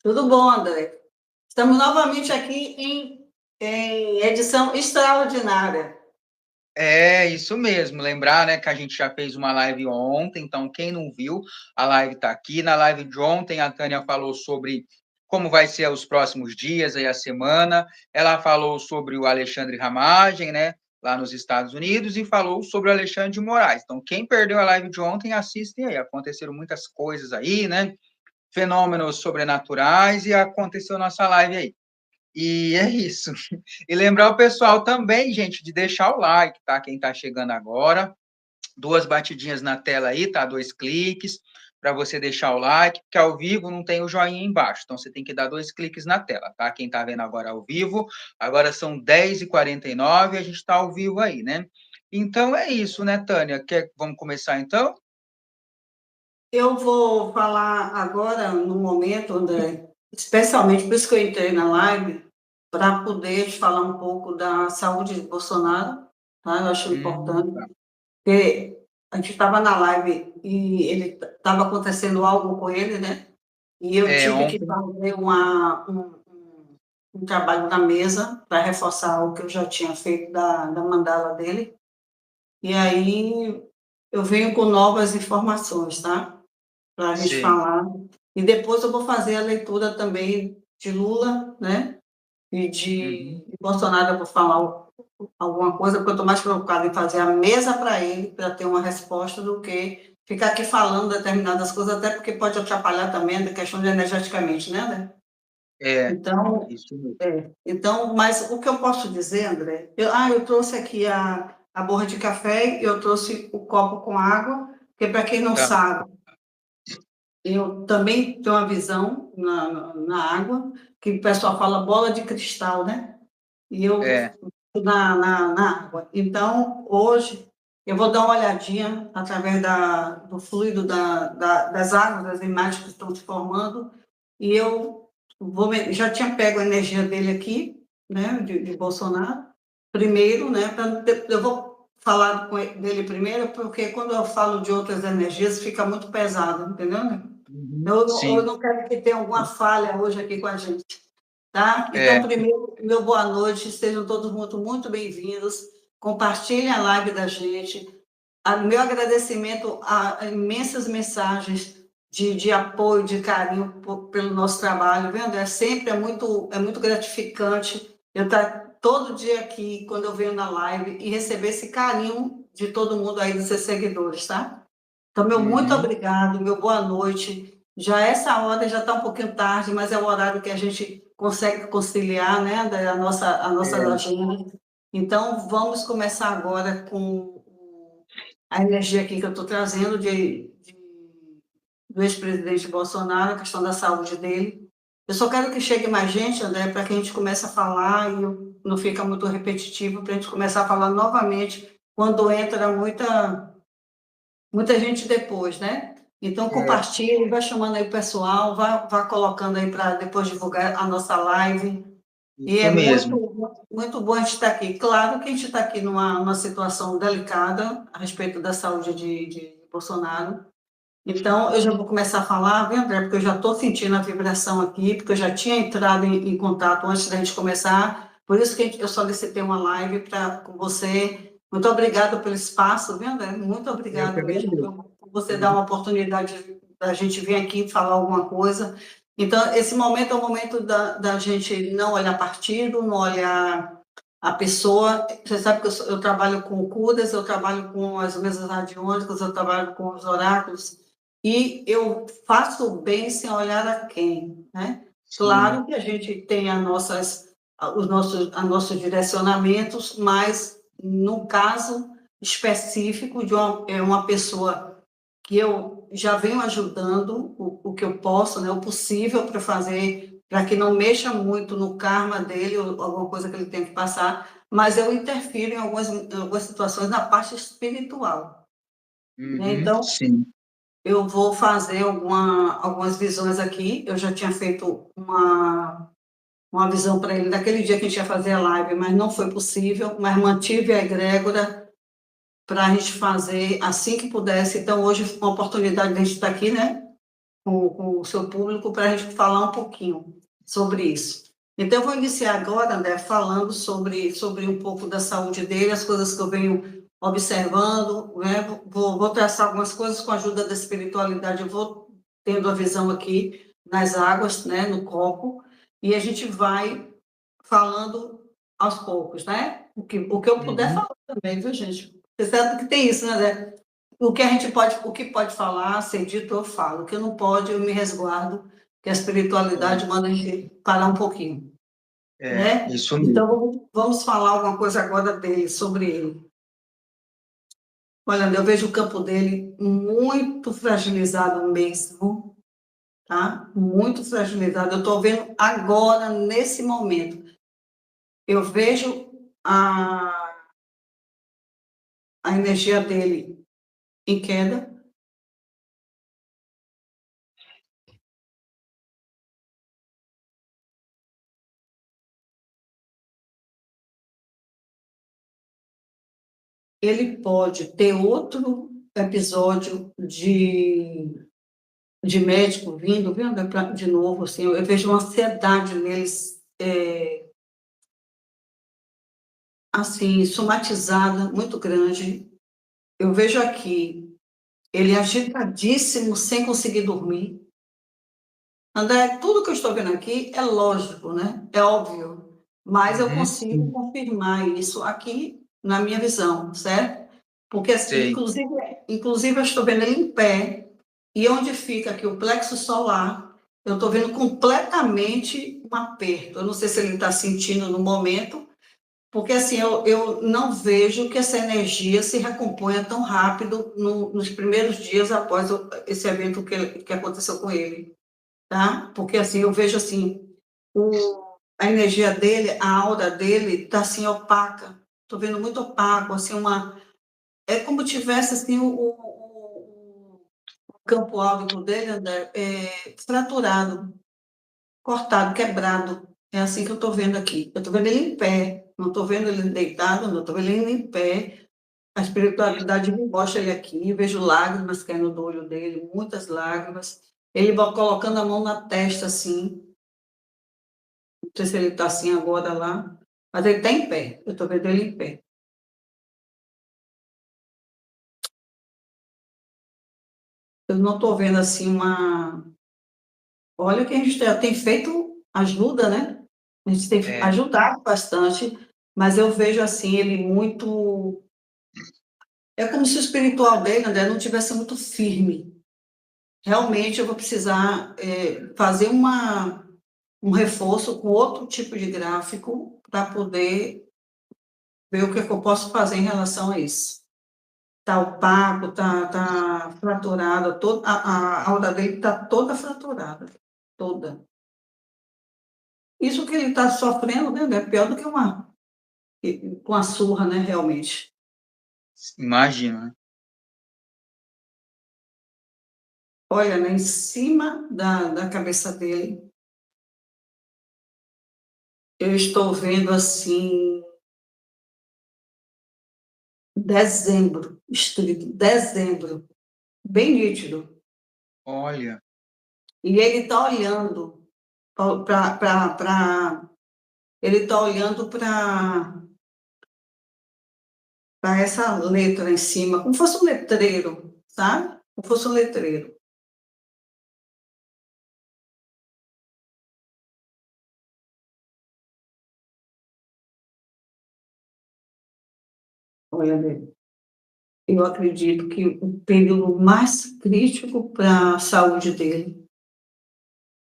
Tudo bom, André? Estamos novamente aqui em edição extraordinária. É, isso mesmo. Lembrar, né, que a gente já fez uma live ontem, então quem não viu, a live está aqui. Na live de ontem, a Tânia falou sobre como vai ser os próximos dias, aí a semana. Ela falou sobre o Alexandre Ramagem, né, lá nos Estados Unidos, e falou sobre o Alexandre de Moraes. Então, quem perdeu a live de ontem, assistem aí. Aconteceram muitas coisas aí, né, fenômenos sobrenaturais, e aconteceu nossa live aí. E é isso. E lembrar o pessoal também, gente, de deixar o like, tá? Quem tá chegando agora, duas batidinhas na tela aí, tá? 2 cliques para você deixar o like, porque ao vivo não tem o joinha embaixo, então você tem que dar 2 cliques na tela, tá? Quem tá vendo agora ao vivo, agora são 10h49 e a gente tá ao vivo aí, né? Então é isso, né, Tânia? Vamos começar então? Eu vou falar agora, no momento, André, especialmente por isso que eu entrei na live, para poder te falar um pouco da saúde de Bolsonaro, tá? Eu acho importante, Tá. porque a gente estava na live e ele estava acontecendo algo com ele, né? E eu tive que Ontem. fazer um trabalho na mesa para reforçar o que eu já tinha feito da mandala dele. E aí eu venho com novas informações, tá? Para a gente Sim. falar. E depois eu vou fazer a leitura também de Lula, né? E Uhum. de Bolsonaro eu vou falar alguma coisa, porque eu estou mais preocupada em fazer a mesa para ele, para ter uma resposta, do que ficar aqui falando determinadas coisas, até porque pode atrapalhar também a questão de energeticamente, né? É, Então, isso mesmo. mas o que eu posso dizer, André? Eu trouxe aqui a borra de café e eu trouxe o copo com água, porque, para quem não Tá. sabe, eu também tenho uma visão na água, que o pessoal fala bola de cristal, né? E eu É, na água. Então, hoje, eu vou dar uma olhadinha através do fluido das águas, das imagens que estão se formando, e eu já tinha pego a energia dele aqui, né, de Bolsonaro, primeiro, né, eu vou falar dele primeiro, porque quando eu falo de outras energias, fica muito pesado, entendeu, né? Eu sim. não quero que tenha alguma falha hoje aqui com a gente. Tá? Então, É, primeiro, meu boa noite, sejam todos muito, muito bem-vindos. Compartilhem a live da gente. Meu agradecimento a imensas mensagens de apoio, de carinho pelo nosso trabalho, vendo? É muito gratificante eu estar todo dia aqui, quando eu venho na live, e receber esse carinho de todo mundo aí, dos seus seguidores, tá? Então, meu muito uhum, obrigado, meu boa noite. Já essa hora já está um pouquinho tarde, mas é o horário que a gente consegue conciliar, né, a nossa é, agenda. Então, vamos começar agora com a energia aqui que eu estou trazendo do ex-presidente Bolsonaro, a questão da saúde dele. Eu só quero que chegue mais gente, André, para que a gente comece a falar e não fica muito repetitivo, para a gente começar a falar novamente quando entra muita gente depois, né? Então, é, compartilhe, vai chamando aí o pessoal, vai colocando aí para depois divulgar a nossa live. E isso é mesmo. muito bom a gente estar aqui. Claro que a gente está aqui numa situação delicada a respeito da saúde de Bolsonaro. Então, eu já vou começar a falar, viu, André? Porque eu já estou sentindo a vibração aqui, porque eu já tinha entrado em contato antes da gente começar. Por isso que eu solicitei uma live com você. Muito obrigada pelo espaço, viu, André? Muito Eu que obrigada mesmo agradeço. por você dar Uhum. uma oportunidade da gente vir aqui falar alguma coisa. Então, esse momento é o momento da gente não olhar partido, não olhar a pessoa. Você sabe que eu trabalho com CUDAS, eu trabalho com as mesas radiônicas, eu trabalho com os oráculos, e eu faço o bem sem olhar a quem, né? Sim. Claro que a gente tem os nossos direcionamentos, mas no caso específico de uma pessoa que eu já venho ajudando o que eu posso, né, o possível para fazer, para que não mexa muito no karma dele, ou alguma coisa que ele tem que passar, mas eu interfiro em algumas situações na parte espiritual, né? Uhum. Então, Sim. eu vou fazer algumas visões aqui. Eu já tinha feito uma visão para ele naquele dia que a gente ia fazer a live, mas não foi possível, mas mantive a egrégora para a gente fazer assim que pudesse. Então, hoje, uma oportunidade de a gente estar aqui, né? com o seu público para a gente falar um pouquinho sobre isso. Então, eu vou iniciar agora, André, falando sobre um pouco da saúde dele, as coisas que eu venho observando, né? Vou traçar algumas coisas com a ajuda da espiritualidade, eu vou tendo a visão aqui nas águas, né, no copo, e a gente vai falando aos poucos, né? O que eu puder Uhum. falar também, viu, gente? Você sabe que tem isso, né, André? O que a gente pode, o que pode falar, ser dito, eu falo. O que não pode, eu me resguardo, que a espiritualidade manda a gente parar um pouquinho, né? Isso mesmo. Então, vamos falar alguma coisa agora dele, sobre ele. Olha, eu vejo o campo dele muito fragilizado mesmo, tá? Muito fragilizado. Eu estou vendo agora, nesse momento. Eu vejo a energia dele em queda. Ele pode ter outro episódio de médico vindo de novo, assim, eu vejo uma ansiedade neles, assim, somatizada, muito grande. Eu vejo aqui, ele agitadíssimo, sem conseguir dormir. André, tudo que eu estou vendo aqui é lógico, né? É óbvio, mas eu Uhum. consigo confirmar isso aqui na minha visão, certo? Porque, assim, Sei. inclusive eu estou vendo ele em pé, e onde fica aqui o plexo solar, eu estou vendo completamente um aperto. Eu não sei se ele está sentindo no momento, porque assim, eu não vejo que essa energia se recomponha tão rápido nos primeiros dias após esse evento que aconteceu com ele, tá? Porque assim, eu vejo assim, a energia dele, a aura dele está assim opaca. Estou vendo muito opaco, assim, é como tivesse assim o campo áurico dele, André, fraturado, cortado, quebrado. É assim que eu estou vendo aqui. Eu estou vendo ele em pé, não estou vendo ele deitado, não estou vendo ele em pé. A espiritualidade me mostra ele aqui, vejo lágrimas caindo do olho dele, muitas lágrimas. Ele vai colocando a mão na testa, assim. Não sei se ele está assim agora lá, mas ele está em pé. Eu estou vendo ele em pé. Eu não estou vendo assim uma. Olha que a gente já tem feito ajuda, né? A gente tem É, ajudado bastante, mas eu vejo assim ele muito. É como se o espiritual dele, André, não tivesse muito firme. Realmente eu vou precisar fazer um reforço com outro tipo de gráfico para poder ver o que, é que eu posso fazer em relação a isso. Está opaco, tá fraturada, a aura dele está toda fraturada, toda. Isso que ele está sofrendo, né, é pior do que com a surra, né, realmente. imagino, né? Olha, né, em cima da cabeça dele, eu estou vendo assim, dezembro, escrito dezembro, bem nítido. Olha, E ele está olhando para ele está olhando para essa letra em cima, como fosse um letreiro, sabe? Como fosse um letreiro. Olha, eu acredito que o período mais crítico para a saúde dele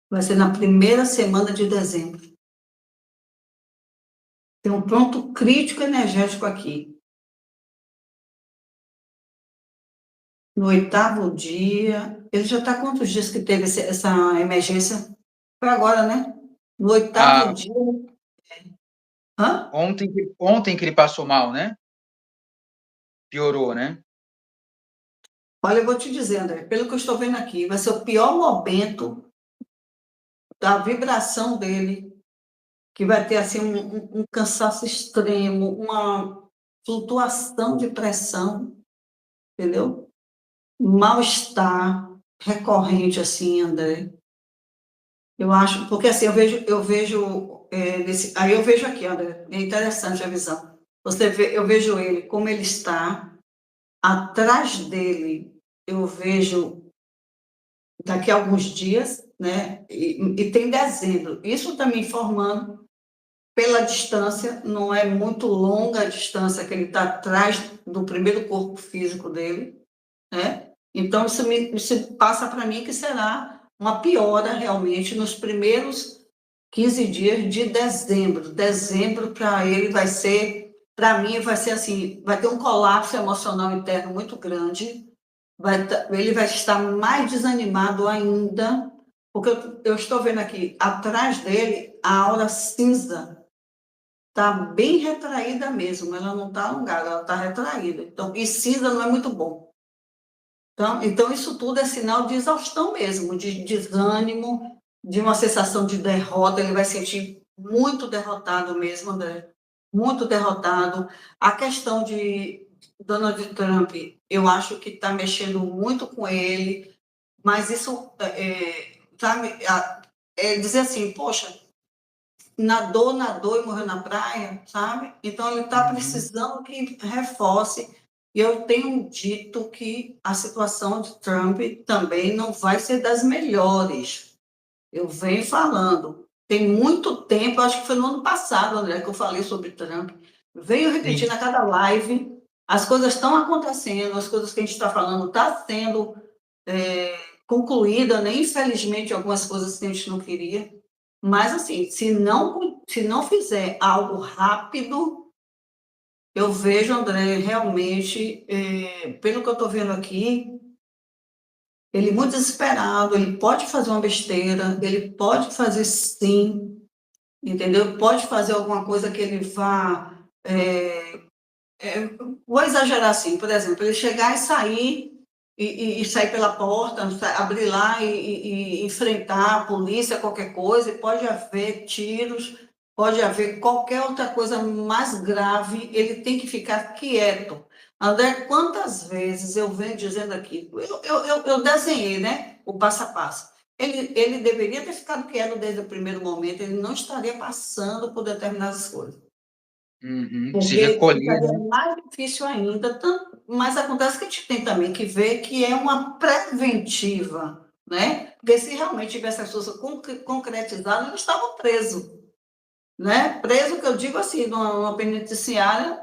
vai ser na primeira semana de dezembro. Tem um ponto crítico energético aqui. No oitavo dia, ele já está quantos dias que teve essa emergência? Foi agora, né? No oitavo ah, dia. Hã? ontem que ele passou mal, né? Piorou, né? Olha, eu vou te dizer, André, pelo que eu estou vendo aqui, vai ser o pior momento da vibração dele, que vai ter assim um cansaço extremo, uma flutuação de pressão, entendeu? Mal-estar. recorrente, assim, André. Eu acho, porque assim, aí eu vejo aqui, André, é interessante a visão. Eu vejo ele como ele está, atrás dele, eu vejo daqui a alguns dias, né? E tem dezembro. Isso está me informando pela distância, não é muito longa a distância que ele está atrás do primeiro corpo físico dele, né? Então, isso passa para mim que será uma piora realmente nos primeiros 15 dias de dezembro. Dezembro, para ele, para mim, vai ser assim: vai ter um colapso emocional interno muito grande, ele vai estar mais desanimado ainda, porque eu estou vendo aqui, atrás dele, a aura cinza está bem retraída mesmo, ela não está alongada, ela está retraída. Então, e cinza não é muito bom. Então, isso tudo é sinal de exaustão mesmo, de desânimo, de uma sensação de derrota. Ele vai sentir muito derrotado mesmo, André, muito derrotado. A questão de Donald Trump, eu acho que está mexendo muito com ele, mas isso sabe, dizer assim, poxa, nadou e morreu na praia, sabe? Então, ele está precisando que reforce. E eu tenho dito que a situação de Trump também não vai ser das melhores. Eu venho falando. Tem muito tempo, acho que foi no ano passado, André, que eu falei sobre Trump. Venho repetindo a cada live. As coisas estão acontecendo, as coisas que a gente está falando estão sendo concluídas, né? Infelizmente, algumas coisas que a gente não queria. Mas, assim, se não fizer algo rápido, eu vejo, André, realmente, pelo que eu estou vendo aqui, ele muito desesperado, ele pode fazer uma besteira, ele pode fazer sim, entendeu? Pode fazer alguma coisa que ele vá... vou exagerar assim, por exemplo, ele chegar e sair, e sair pela porta, abrir lá e enfrentar a polícia, qualquer coisa, e pode haver tiros, pode haver qualquer outra coisa mais grave, ele tem que ficar quieto. André, quantas vezes eu venho dizendo aqui, eu desenhei, né, o passo a passo. Ele deveria ter ficado quieto desde o primeiro momento, ele não estaria passando por determinadas coisas. Se Porque recolher, ficaria né? mais difícil ainda, mas acontece que a gente tem também que ver que é uma preventiva, né? Porque se realmente tivesse as coisas concretizadas, eles estavam presos, né? Preso, que eu digo assim, numa penitenciária,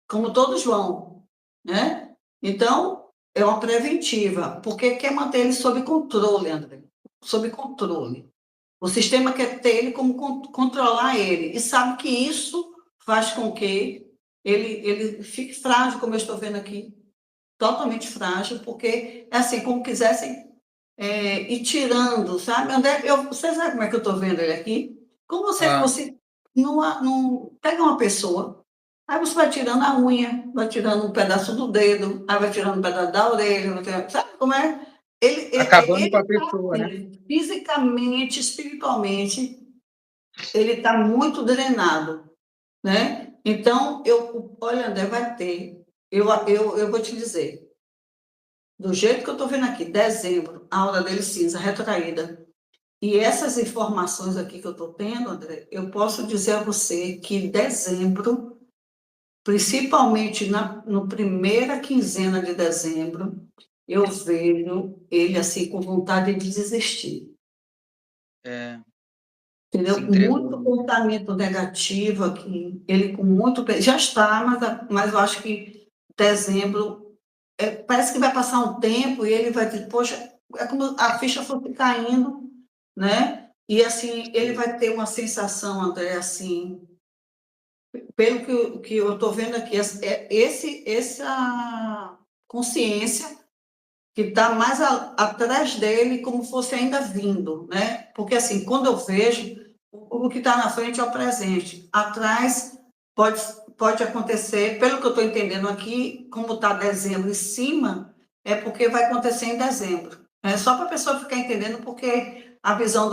como todos vão, né? Então, é uma preventiva, porque quer manter ele sob controle, André, sob controle. O sistema quer ter ele como controlar ele, e sabe que isso faz com que ele fique frágil, como eu estou vendo aqui, totalmente frágil, porque é assim, como quisessem ir tirando, sabe? André, você sabe como é que eu estou vendo ele aqui? Como você fosse pega uma pessoa, aí você vai tirando a unha, vai tirando um pedaço do dedo, aí vai tirando um pedaço da orelha, sabe como é? Acabando com a Tá pessoa, né? assim, fisicamente, espiritualmente, ele está muito drenado, né? Então, olha, André, vai ter, eu vou te dizer, do jeito que eu estou vendo aqui, dezembro, a aura dele cinza, retraída, e essas informações aqui que eu estou tendo, André, eu posso dizer a você que dezembro, principalmente no primeira quinzena de dezembro, eu vejo ele assim com vontade de desistir. Se Entendeu? entregou, Muito né? pensamento negativo aqui, ele com muito... Já está, mas eu acho que dezembro, parece que vai passar um tempo e ele vai dizer, poxa, é como a ficha fosse caindo, né? E assim, ele vai ter uma sensação, André, assim, pelo que eu estou vendo aqui, essa consciência que está mais atrás dele, como fosse ainda vindo, né? Porque, assim, quando eu vejo, o que está na frente é o presente. Atrás pode acontecer, pelo que eu estou entendendo aqui, como está dezembro em cima, é porque vai acontecer em dezembro. É só para a pessoa ficar entendendo, porque a visão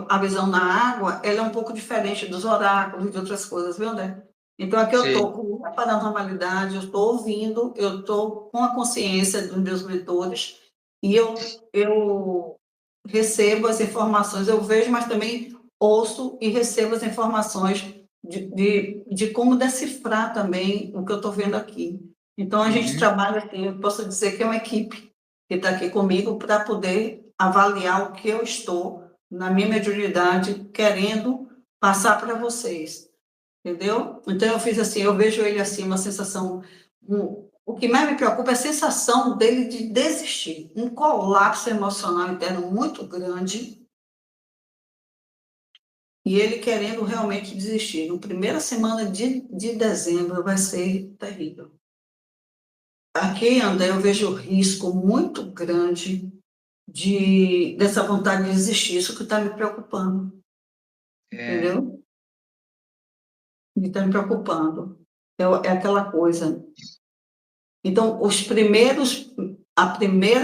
a visão na água, ela é um pouco diferente dos oráculos e de outras coisas, viu, André? Então, aqui eu Sim. estou com muita paranormalidade, eu estou ouvindo, eu estou com a consciência dos meus mentores, e eu recebo as informações, eu vejo, mas também ouço e recebo as informações de como decifrar também o que eu estou vendo aqui. Então, a gente trabalha assim, eu posso dizer que é uma equipe que está aqui comigo para poder avaliar o que eu estou, na minha mediunidade, querendo passar para vocês. Entendeu? Então, eu fiz assim, eu vejo ele assim, uma sensação. O que mais me preocupa é a sensação dele de desistir, um colapso emocional interno muito grande, e ele querendo realmente desistir. Na primeira semana de dezembro vai ser terrível. Aqui, André, eu vejo risco muito grande dessa vontade de desistir, isso que está me preocupando, entendeu? Está me preocupando. É aquela coisa. Então, as primeiras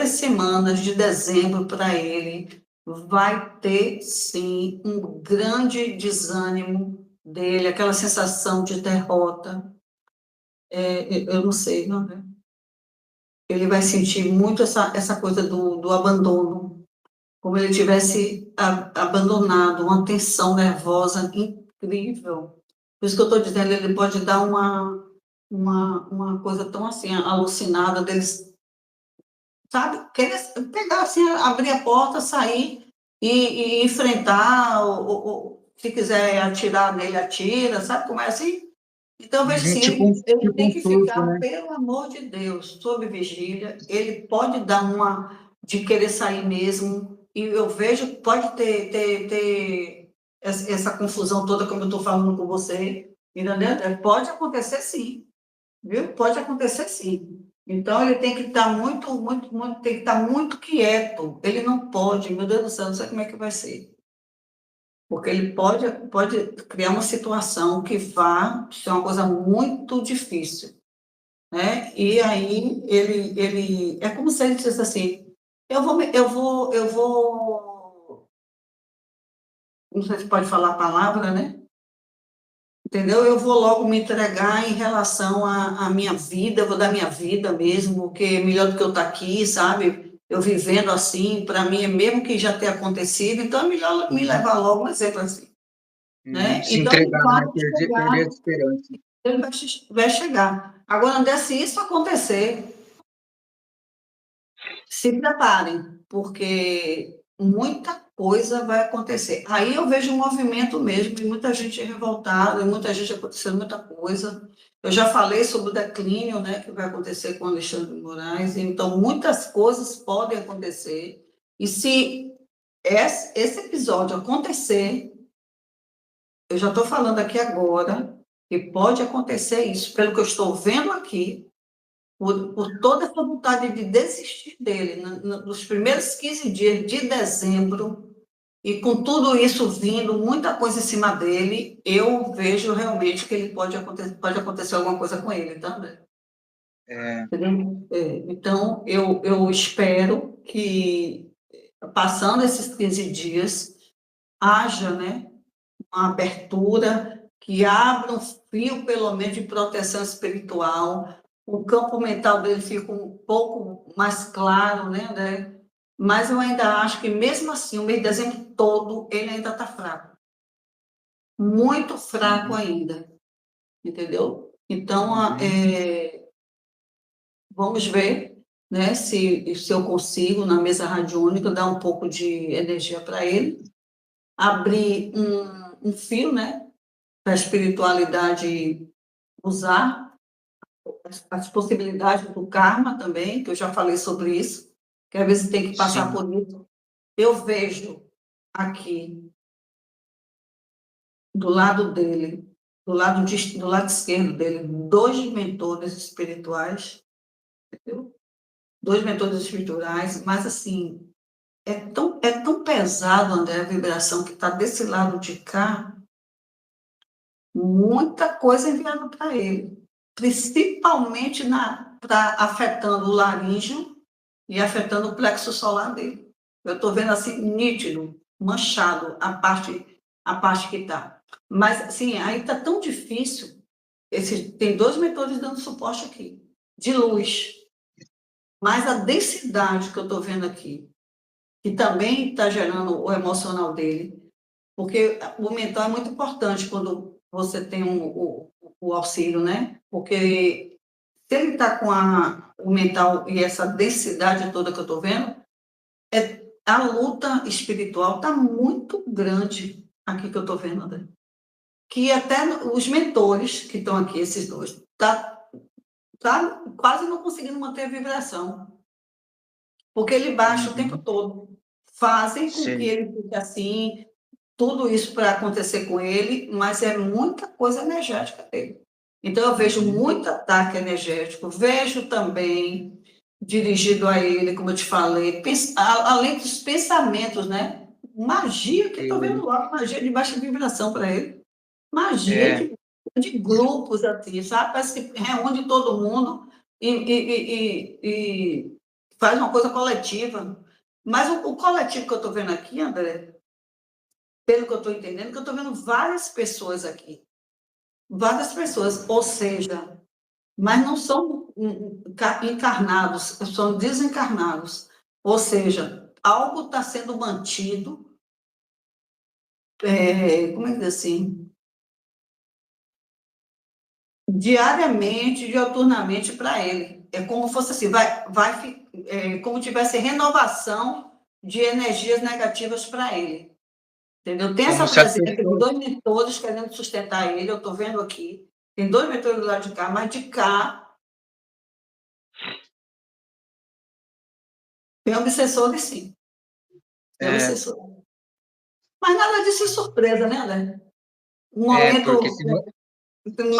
semanas de dezembro para ele vai ter, sim, um grande desânimo dele, aquela sensação de derrota. Eu não sei, não, né? Ele vai sentir muito essa coisa do abandono, como ele tivesse abandonado, uma tensão nervosa incrível. Por isso que eu estou dizendo, ele pode dar uma coisa tão assim, alucinada deles, sabe? Querer pegar assim, abrir a porta, sair e enfrentar, ou se quiser atirar nele, atira, sabe como é assim? Então, eu vejo assim, ele Tipo tem um que surto, ficar, né? pelo amor de Deus, sob vigília, ele pode dar uma de querer sair mesmo, e eu vejo, pode ter essa confusão toda, como eu estou falando com você, entendeu? Pode acontecer sim, viu? Pode acontecer sim. Então, ele tem que estar tem que estar muito quieto. Ele não pode, meu Deus do céu, não sei como é que vai ser. Porque ele pode criar uma situação que vá ser uma coisa muito difícil, né? E aí é como se ele dissesse assim, não sei se pode falar a palavra, né? Entendeu? Eu vou logo me entregar em relação à minha vida, eu vou dar minha vida mesmo, porque é melhor do que eu estar aqui, sabe? Eu vivendo assim, para mim, é mesmo que já tenha acontecido, então é melhor me levar logo, um exemplo assim, né? Se Então, ele entregar, né? vai Perder a chegar, esperança. ele vai chegar. Agora, André, se isso acontecer, se preparem, porque muita coisa vai acontecer. Aí eu vejo um movimento mesmo, de muita gente revoltada, muita gente acontecendo muita coisa. Eu já falei sobre o declínio, né, que vai acontecer com o Alexandre de Moraes, então muitas coisas podem acontecer. E se esse episódio acontecer, eu já estou falando aqui agora, que pode acontecer isso, pelo que eu estou vendo aqui, por toda essa vontade de desistir dele, nos primeiros 15 dias de dezembro, e com tudo isso vindo, muita coisa em cima dele, eu vejo realmente que ele pode acontecer alguma coisa com ele também. Então, eu espero que, passando esses 15 dias, haja, né, uma abertura, que abra um fio, pelo menos, de proteção espiritual, o campo mental dele fica um pouco mais claro, né? Mas eu ainda acho que, mesmo assim, o mês de dezembro todo, ele ainda está fraco. Muito fraco ainda, entendeu? Então, vamos ver, né, se eu consigo, na mesa radiônica, dar um pouco de energia para ele, abrir um fio, né, para a espiritualidade usar as possibilidades do karma também, que eu já falei sobre isso, que às vezes tem que passar Sim. por isso. Eu vejo aqui, do lado dele, do lado esquerdo dele, dois mentores espirituais, entendeu? Dois mentores espirituais, mas assim, é tão pesado, André, a vibração que está desse lado de cá, muita coisa enviada para ele, principalmente afetando o laríngeo e afetando o plexo solar dele. Eu estou vendo assim, nítido, manchado, a parte que está. Mas, assim, aí está tão difícil, tem 2 mentores dando suporte aqui, de luz. Mas a densidade que eu estou vendo aqui, que também está gerando o emocional dele, porque o mental é muito importante quando você tem o auxílio, né? Porque se ele está com o mental e essa densidade toda que eu estou vendo, a luta espiritual está muito grande aqui que eu estou vendo, André. Que até os mentores que estão aqui, esses dois, tá quase não conseguindo manter a vibração. Porque ele baixa o tempo todo. Fazem com que ele fique assim, tudo isso para acontecer com ele, mas é muita coisa energética dele. Então, eu vejo muito ataque energético, vejo também, dirigido a ele, como eu te falei, além dos pensamentos, né? Magia que estou vendo lá, magia de baixa vibração para ele. Magia de grupos, assim, sabe? Parece que reúne todo mundo e faz uma coisa coletiva. Mas o coletivo que eu estou vendo aqui, André, pelo que eu estou entendendo, que eu estou vendo várias pessoas aqui. Várias pessoas, ou seja, mas não são encarnados, são desencarnados. Ou seja, algo está sendo mantido, como é que diz assim? Diariamente, dioturnamente para ele. É como fosse assim, como tivesse renovação de energias negativas para ele. Entendeu? Tem essa presença de 2 mentores querendo sustentar ele, eu estou vendo aqui. Tem 2 mentores do lado de cá, mas de cá tem obsessores, sim. Tem obsessores. Mas nada disso é surpresa, né, André? Um momento. Porque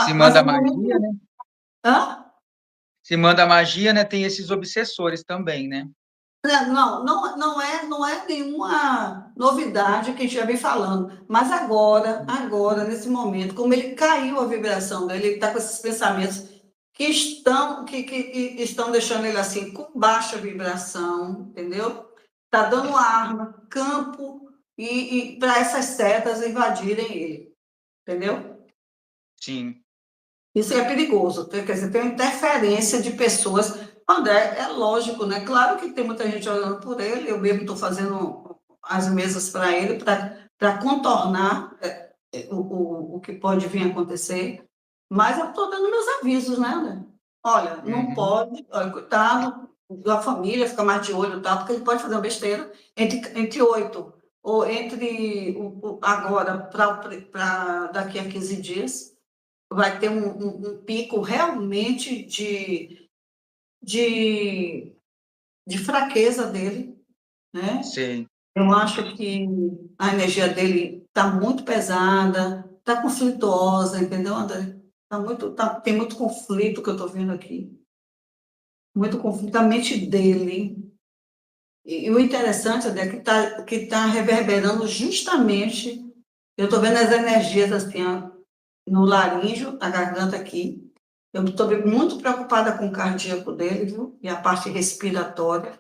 se manda magia, né? Hã? Se manda magia, né? Tem esses obsessores também, né? Não é nenhuma novidade que a gente já vem falando, mas agora, nesse momento, como ele caiu a vibração dele, ele está com esses pensamentos que estão deixando ele assim, com baixa vibração, entendeu? Está dando arma, campo, e para essas setas invadirem ele, entendeu? Sim. Isso é perigoso, quer dizer, tem uma interferência de pessoas. André, é lógico, né? Claro que tem muita gente olhando por ele, eu mesmo estou fazendo as mesas para ele, para contornar o que pode vir a acontecer, mas eu estou dando meus avisos, né, André? Olha, não pode, olha, coitado da família, fica mais de olho, tá? Porque ele pode fazer uma besteira entre 8 ou entre agora para daqui a 15 dias, vai ter um pico realmente de fraqueza dele, né? Sim. Eu acho que a energia dele está muito pesada, está conflituosa, entendeu, André? Tem muito conflito que eu estou vendo aqui. Muito conflito da mente dele. E o interessante, André, é que tá reverberando justamente, eu estou vendo as energias assim, ó, no laríngeo, na garganta aqui. Eu estou muito preocupada com o cardíaco dele, viu? E a parte respiratória,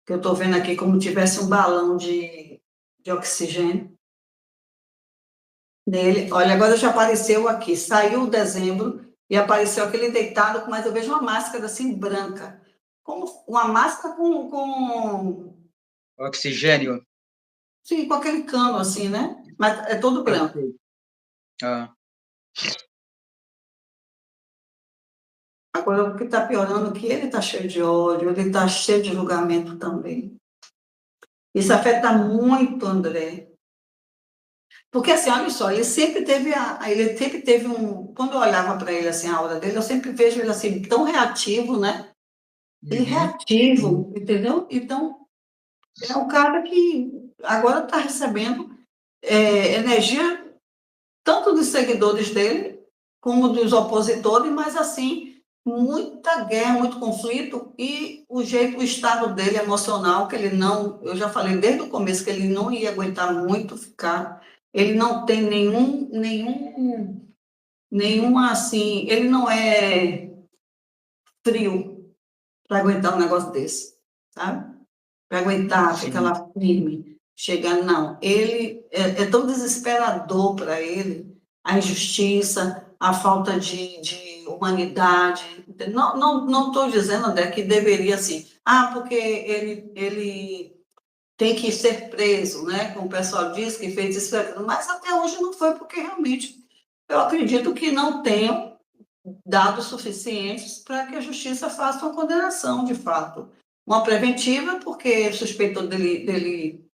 que eu estou vendo aqui como tivesse um balão de oxigênio nele. Olha, agora já apareceu aqui, saiu dezembro e apareceu aquele deitado, mas eu vejo uma máscara assim branca, como uma máscara com Oxigênio? sim, com aquele cano assim, né? Mas é todo branco. Agora, o que está piorando é que ele está cheio de ódio, ele está cheio de julgamento também. Isso afeta muito, André. Porque, assim, olha só, ele sempre teve quando eu olhava para ele, assim, a aura dele, eu sempre vejo ele, assim, tão reativo, né? Ele reativo, entendeu? Então, é um cara que agora está recebendo energia tanto dos seguidores dele, como dos opositores, mas, assim, muita guerra, muito conflito, e o estado dele emocional, que ele não, eu já falei desde o começo que ele não ia aguentar muito ficar, ele não tem nenhuma, assim, ele não é frio para aguentar um negócio desse, sabe? Para aguentar, ficar lá firme, chegar, não. Ele é tão desesperador para ele, a injustiça, a falta de humanidade. Não estou dizendo, André, que deveria, assim, porque ele tem que ser preso, né? Como o pessoal diz, que fez isso, mas até hoje não foi, porque realmente eu acredito que não tenham dados suficientes para que a justiça faça uma condenação, de fato. Uma preventiva, porque suspeitou dele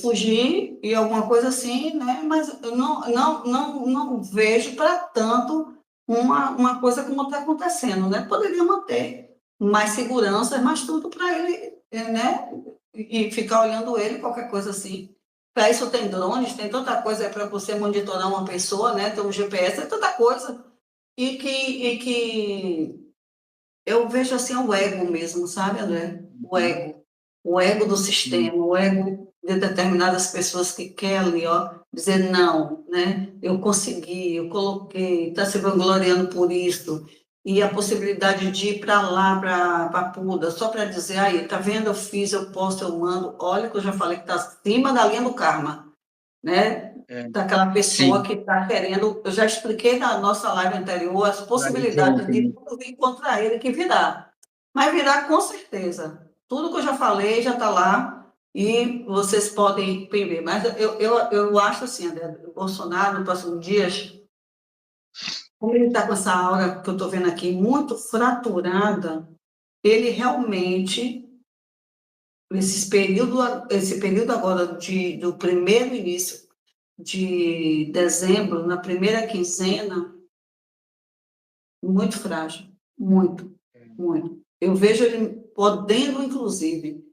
fugir e alguma coisa assim, né? Mas eu não vejo para tanto uma coisa como está acontecendo, né? Poderia manter mais segurança, mais tudo para ele, né? E ficar olhando ele, qualquer coisa assim. Para isso tem drones, tem tanta coisa para você monitorar uma pessoa, né? Tem um GPS, tem tanta coisa. E que eu vejo assim o ego mesmo, sabe, André? O ego do sistema, o ego de determinadas pessoas que querem ali, dizer não, né? Eu consegui, eu coloquei, está se vangloriando por isso. E a possibilidade de ir para lá, para Puda, só para dizer, aí, tá vendo, eu fiz, eu posso, eu mando. Olha que eu já falei que está acima da linha do karma, né? Daquela pessoa Sim. que está querendo. Eu já expliquei na nossa live anterior as possibilidades de tudo vir contra ele que virá. Mas virá com certeza. Tudo que eu já falei já está lá e vocês podem ver. Mas eu acho assim, André, o Bolsonaro, nos próximos dias, como ele está com essa aura que eu estou vendo aqui, muito fraturada, ele realmente, esse período agora do primeiro início de dezembro, na primeira quinzena, muito frágil, muito, muito. Eu vejo ele podendo, inclusive,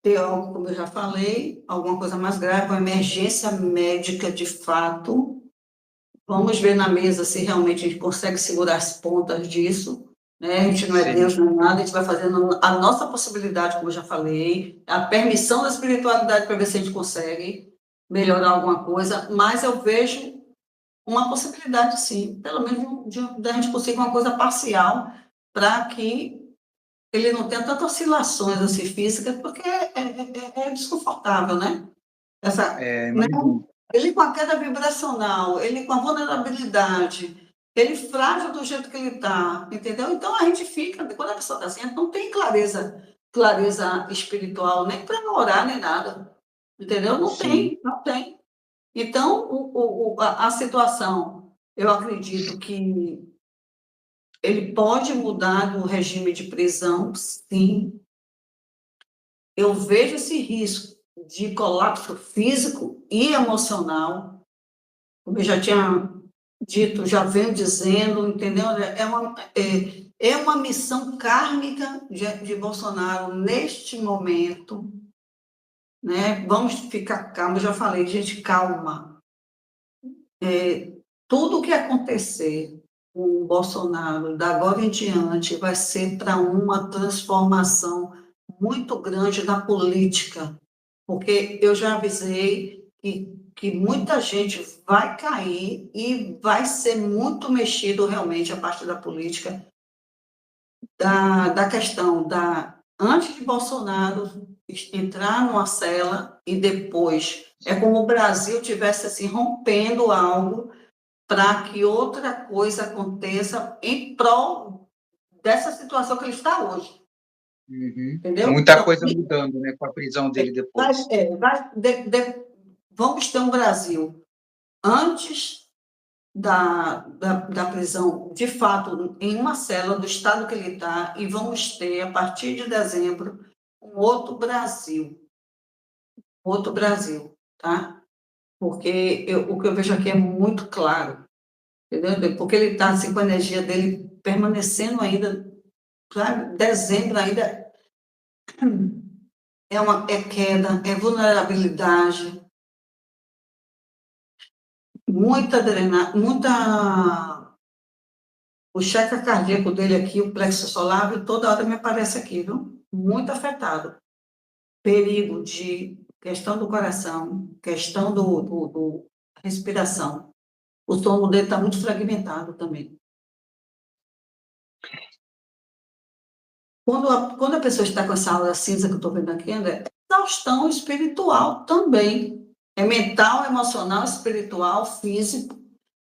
ter algo, como eu já falei, alguma coisa mais grave, uma emergência médica de fato. Vamos ver na mesa se realmente a gente consegue segurar as pontas disso. Né? A gente não é Deus, não é nada, a gente vai fazendo a nossa possibilidade, como eu já falei, a permissão da espiritualidade para ver se a gente consegue melhorar alguma coisa, mas eu vejo uma possibilidade, sim, pelo menos de a gente conseguir uma coisa parcial para que ele não tenha tantas oscilações assim, físicas, porque é desconfortável, né? Né? Ele com a queda vibracional, ele com a vulnerabilidade, ele frágil do jeito que ele está, entendeu? Então a gente fica, quando a pessoa está assim, a gente não tem clareza espiritual, nem para orar, nem nada, entendeu? Não tem, não tem. Então, a situação, eu acredito que ele pode mudar do regime de prisão, sim. Eu vejo esse risco de colapso físico e emocional, como eu já tinha dito, já venho dizendo, entendeu? É uma missão kármica de Bolsonaro neste momento, né? Vamos ficar calmos, eu já falei, gente, calma. Tudo o que acontecer com o Bolsonaro, da agora em diante, vai ser para uma transformação muito grande na política, porque eu já avisei que muita gente vai cair e vai ser muito mexido realmente a parte da política, da questão antes de Bolsonaro entrar numa cela e depois. É como o Brasil tivesse assim, rompendo algo para que outra coisa aconteça em prol dessa situação que ele está hoje. Entendeu? Muita Então, coisa mudando, né, com a prisão dele depois. Vamos ter um Brasil antes da prisão, de fato, em uma cela do estado que ele está, e vamos ter, a partir de dezembro, um outro Brasil, tá? Porque o que eu vejo aqui é muito claro, entendeu? Porque ele está assim, com a energia dele permanecendo ainda, sabe? Dezembro ainda é queda, é vulnerabilidade, muita drenagem, o cheque cardíaco dele aqui, o plexo solar, toda hora me aparece aqui, viu? Muito afetado. Perigo de questão do coração, questão do respiração. O sono dele está muito fragmentado também. Quando a pessoa está com essa aura cinza que eu estou vendo aqui, André, exaustão espiritual também. É mental, emocional, espiritual, físico,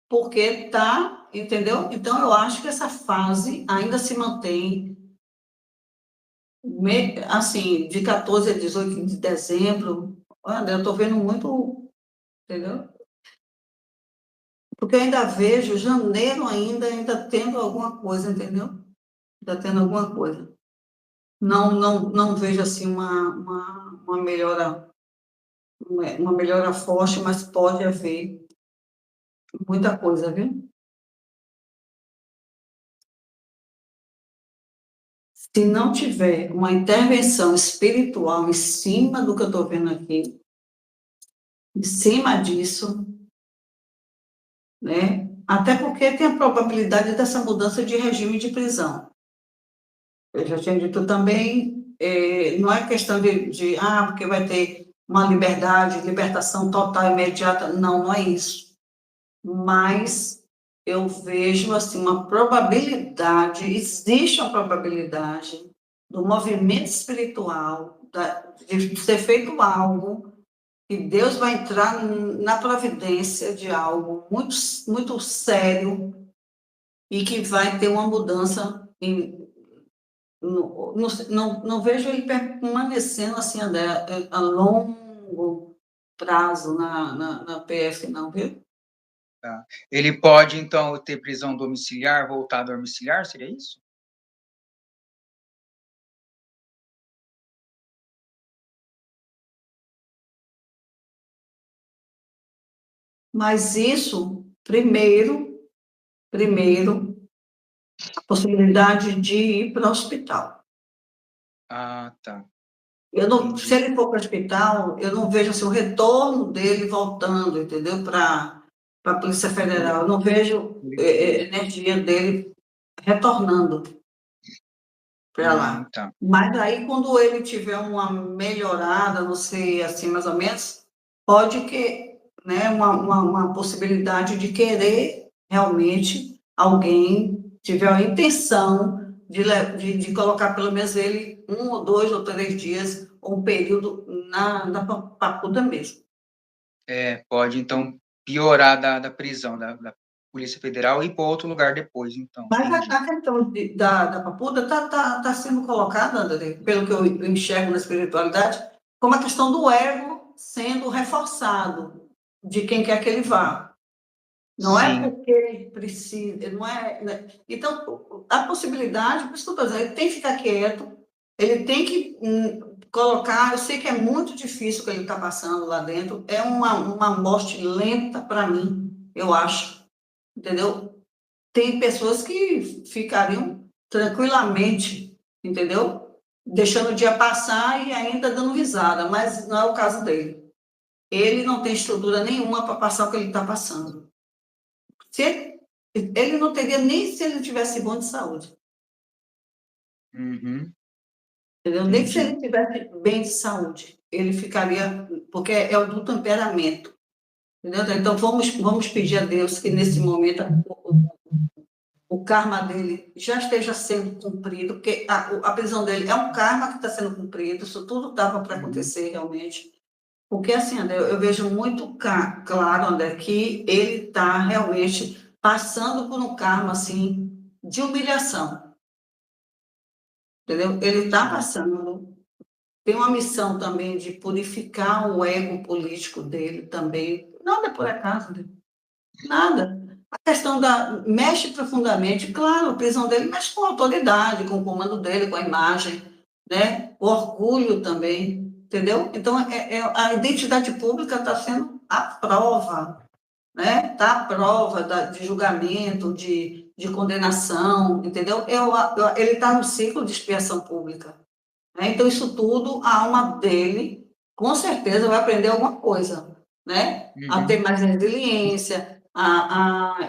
porque está entendeu? Então, eu acho que essa fase ainda se mantém, assim, de 14 a 18 de dezembro. Olha, eu estou vendo muito, entendeu? Porque eu ainda vejo janeiro ainda tendo alguma coisa, entendeu? Ainda tendo alguma coisa. Não vejo assim uma melhora forte, mas pode haver muita coisa, viu? Se não tiver uma intervenção espiritual em cima do que eu estou vendo aqui, em cima disso, né? Até porque tem a probabilidade dessa mudança de regime de prisão. Eu já tinha dito também, não é questão porque vai ter uma libertação total, imediata. Não, não é isso. Mas eu vejo assim uma probabilidade, existe uma probabilidade do movimento espiritual, de ser feito algo, que Deus vai entrar na providência de algo muito, muito sério e que vai ter uma mudança não vejo ele permanecendo assim a longo prazo na PF, não, viu? Tá. Ele pode, então, ter prisão domiciliar, voltar domiciliar, seria isso? Mas isso, primeiro, a possibilidade de ir para o hospital. Ah, tá. Se ele for para o hospital, eu não vejo assim, o retorno dele voltando, entendeu? Para a Polícia Federal. Eu não vejo energia dele retornando para lá. Tá. Mas aí, quando ele tiver uma melhorada, não sei, assim, mais ou menos, pode que, né, uma possibilidade de querer realmente alguém tiver a intenção de colocar pelo menos ele 1 ou 2 ou 3 dias, ou um período na papuda mesmo. Pode, então, piorar da prisão da Polícia Federal e ir para outro lugar depois, então. Mas Entendi. a questão da papuda está sendo colocada, André, pelo que eu enxergo na espiritualidade, como a questão do ego sendo reforçado de quem quer que ele vá. Não é Sim. porque ele precisa, não é. Né? Então, a possibilidade, por isso que eu estou dizendo, ele tem que ficar quieto, ele tem que colocar. Eu sei que é muito difícil o que ele está passando lá dentro, é uma morte lenta para mim, eu acho, entendeu? Tem pessoas que ficariam tranquilamente, entendeu? Deixando o dia passar e ainda dando risada, mas não é o caso dele. Ele não tem estrutura nenhuma para passar o que ele está passando. Ele não teria nem se ele tivesse bom de saúde. Uhum. Entendeu? Nem se ele tivesse bem de saúde. Ele ficaria, porque é o do temperamento. Entendeu? Então, vamos pedir a Deus que nesse momento o karma dele já esteja sendo cumprido, porque a prisão dele é um karma que está sendo cumprido, isso tudo estava para acontecer realmente. Porque, assim, André, eu vejo muito claro, André, que ele está realmente passando por um karma, assim, de humilhação, entendeu? Ele está passando, tem uma missão também de purificar o ego político dele também, nada é por acaso, André. Nada. A questão mexe profundamente, claro, a prisão dele mexe com a autoridade, com o comando dele, com a imagem, né? O orgulho também, entendeu? Então, a identidade pública está sendo a prova, né? Está a prova de julgamento, de condenação, entendeu? Ele está no ciclo de expiação pública, né? Então, isso tudo, a alma dele, com certeza, vai aprender alguma coisa, né? A ter mais resiliência,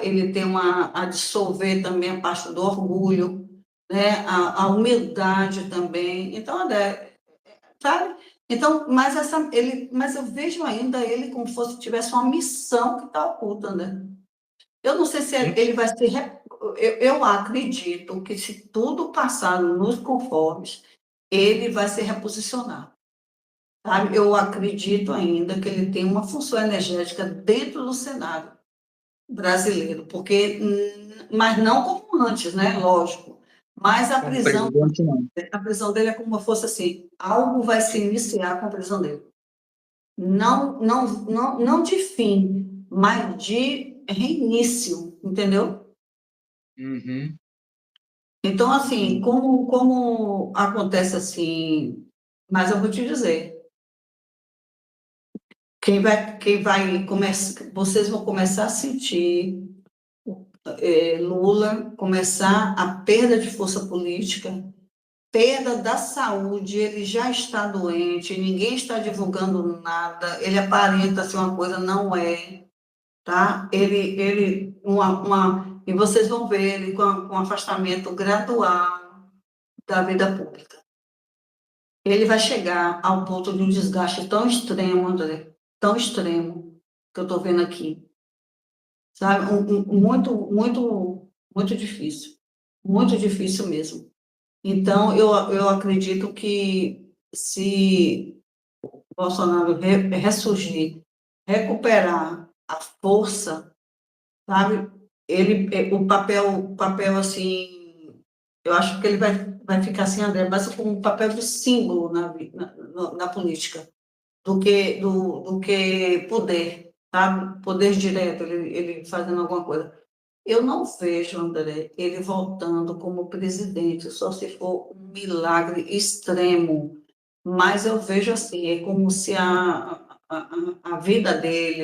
ele tem a dissolver também a parte do orgulho, né? A humildade também. Então, André, sabe? Então, mas eu vejo ainda ele como se tivesse uma missão que está oculta, né? Eu não sei se ele vai ser. Eu acredito que se tudo passar nos conformes, ele vai se reposicionar. Sabe? Eu acredito ainda que ele tem uma função energética dentro do cenário brasileiro, porque mas não como antes, né? Lógico. Mas Como presidente, não. a prisão dele é como se fosse assim, algo vai se iniciar com a prisão dele. Não de fim, mas de reinício, entendeu? Uhum. Então, assim, como acontece assim, mas eu vou te dizer, quem vai começar, vocês vão começar a sentir Lula começar a perda de força política, perda da saúde, ele já está doente, ninguém está divulgando nada, ele aparenta ser uma coisa, não é, tá? E vocês vão ver ele com um afastamento gradual da vida pública. Ele vai chegar ao ponto de um desgaste tão extremo, André, tão extremo, que eu estou vendo aqui, sabe? Muito difícil mesmo. Então, eu acredito que se Bolsonaro ressurgir, recuperar a força, sabe? O papel assim, eu acho que ele vai ficar assim, André, mais como um papel de símbolo na política, do que poder, sabe? Poder direto, ele fazendo alguma coisa. Eu não vejo, André, ele voltando como presidente, só se for um milagre extremo. Mas eu vejo assim, é como se a vida dele,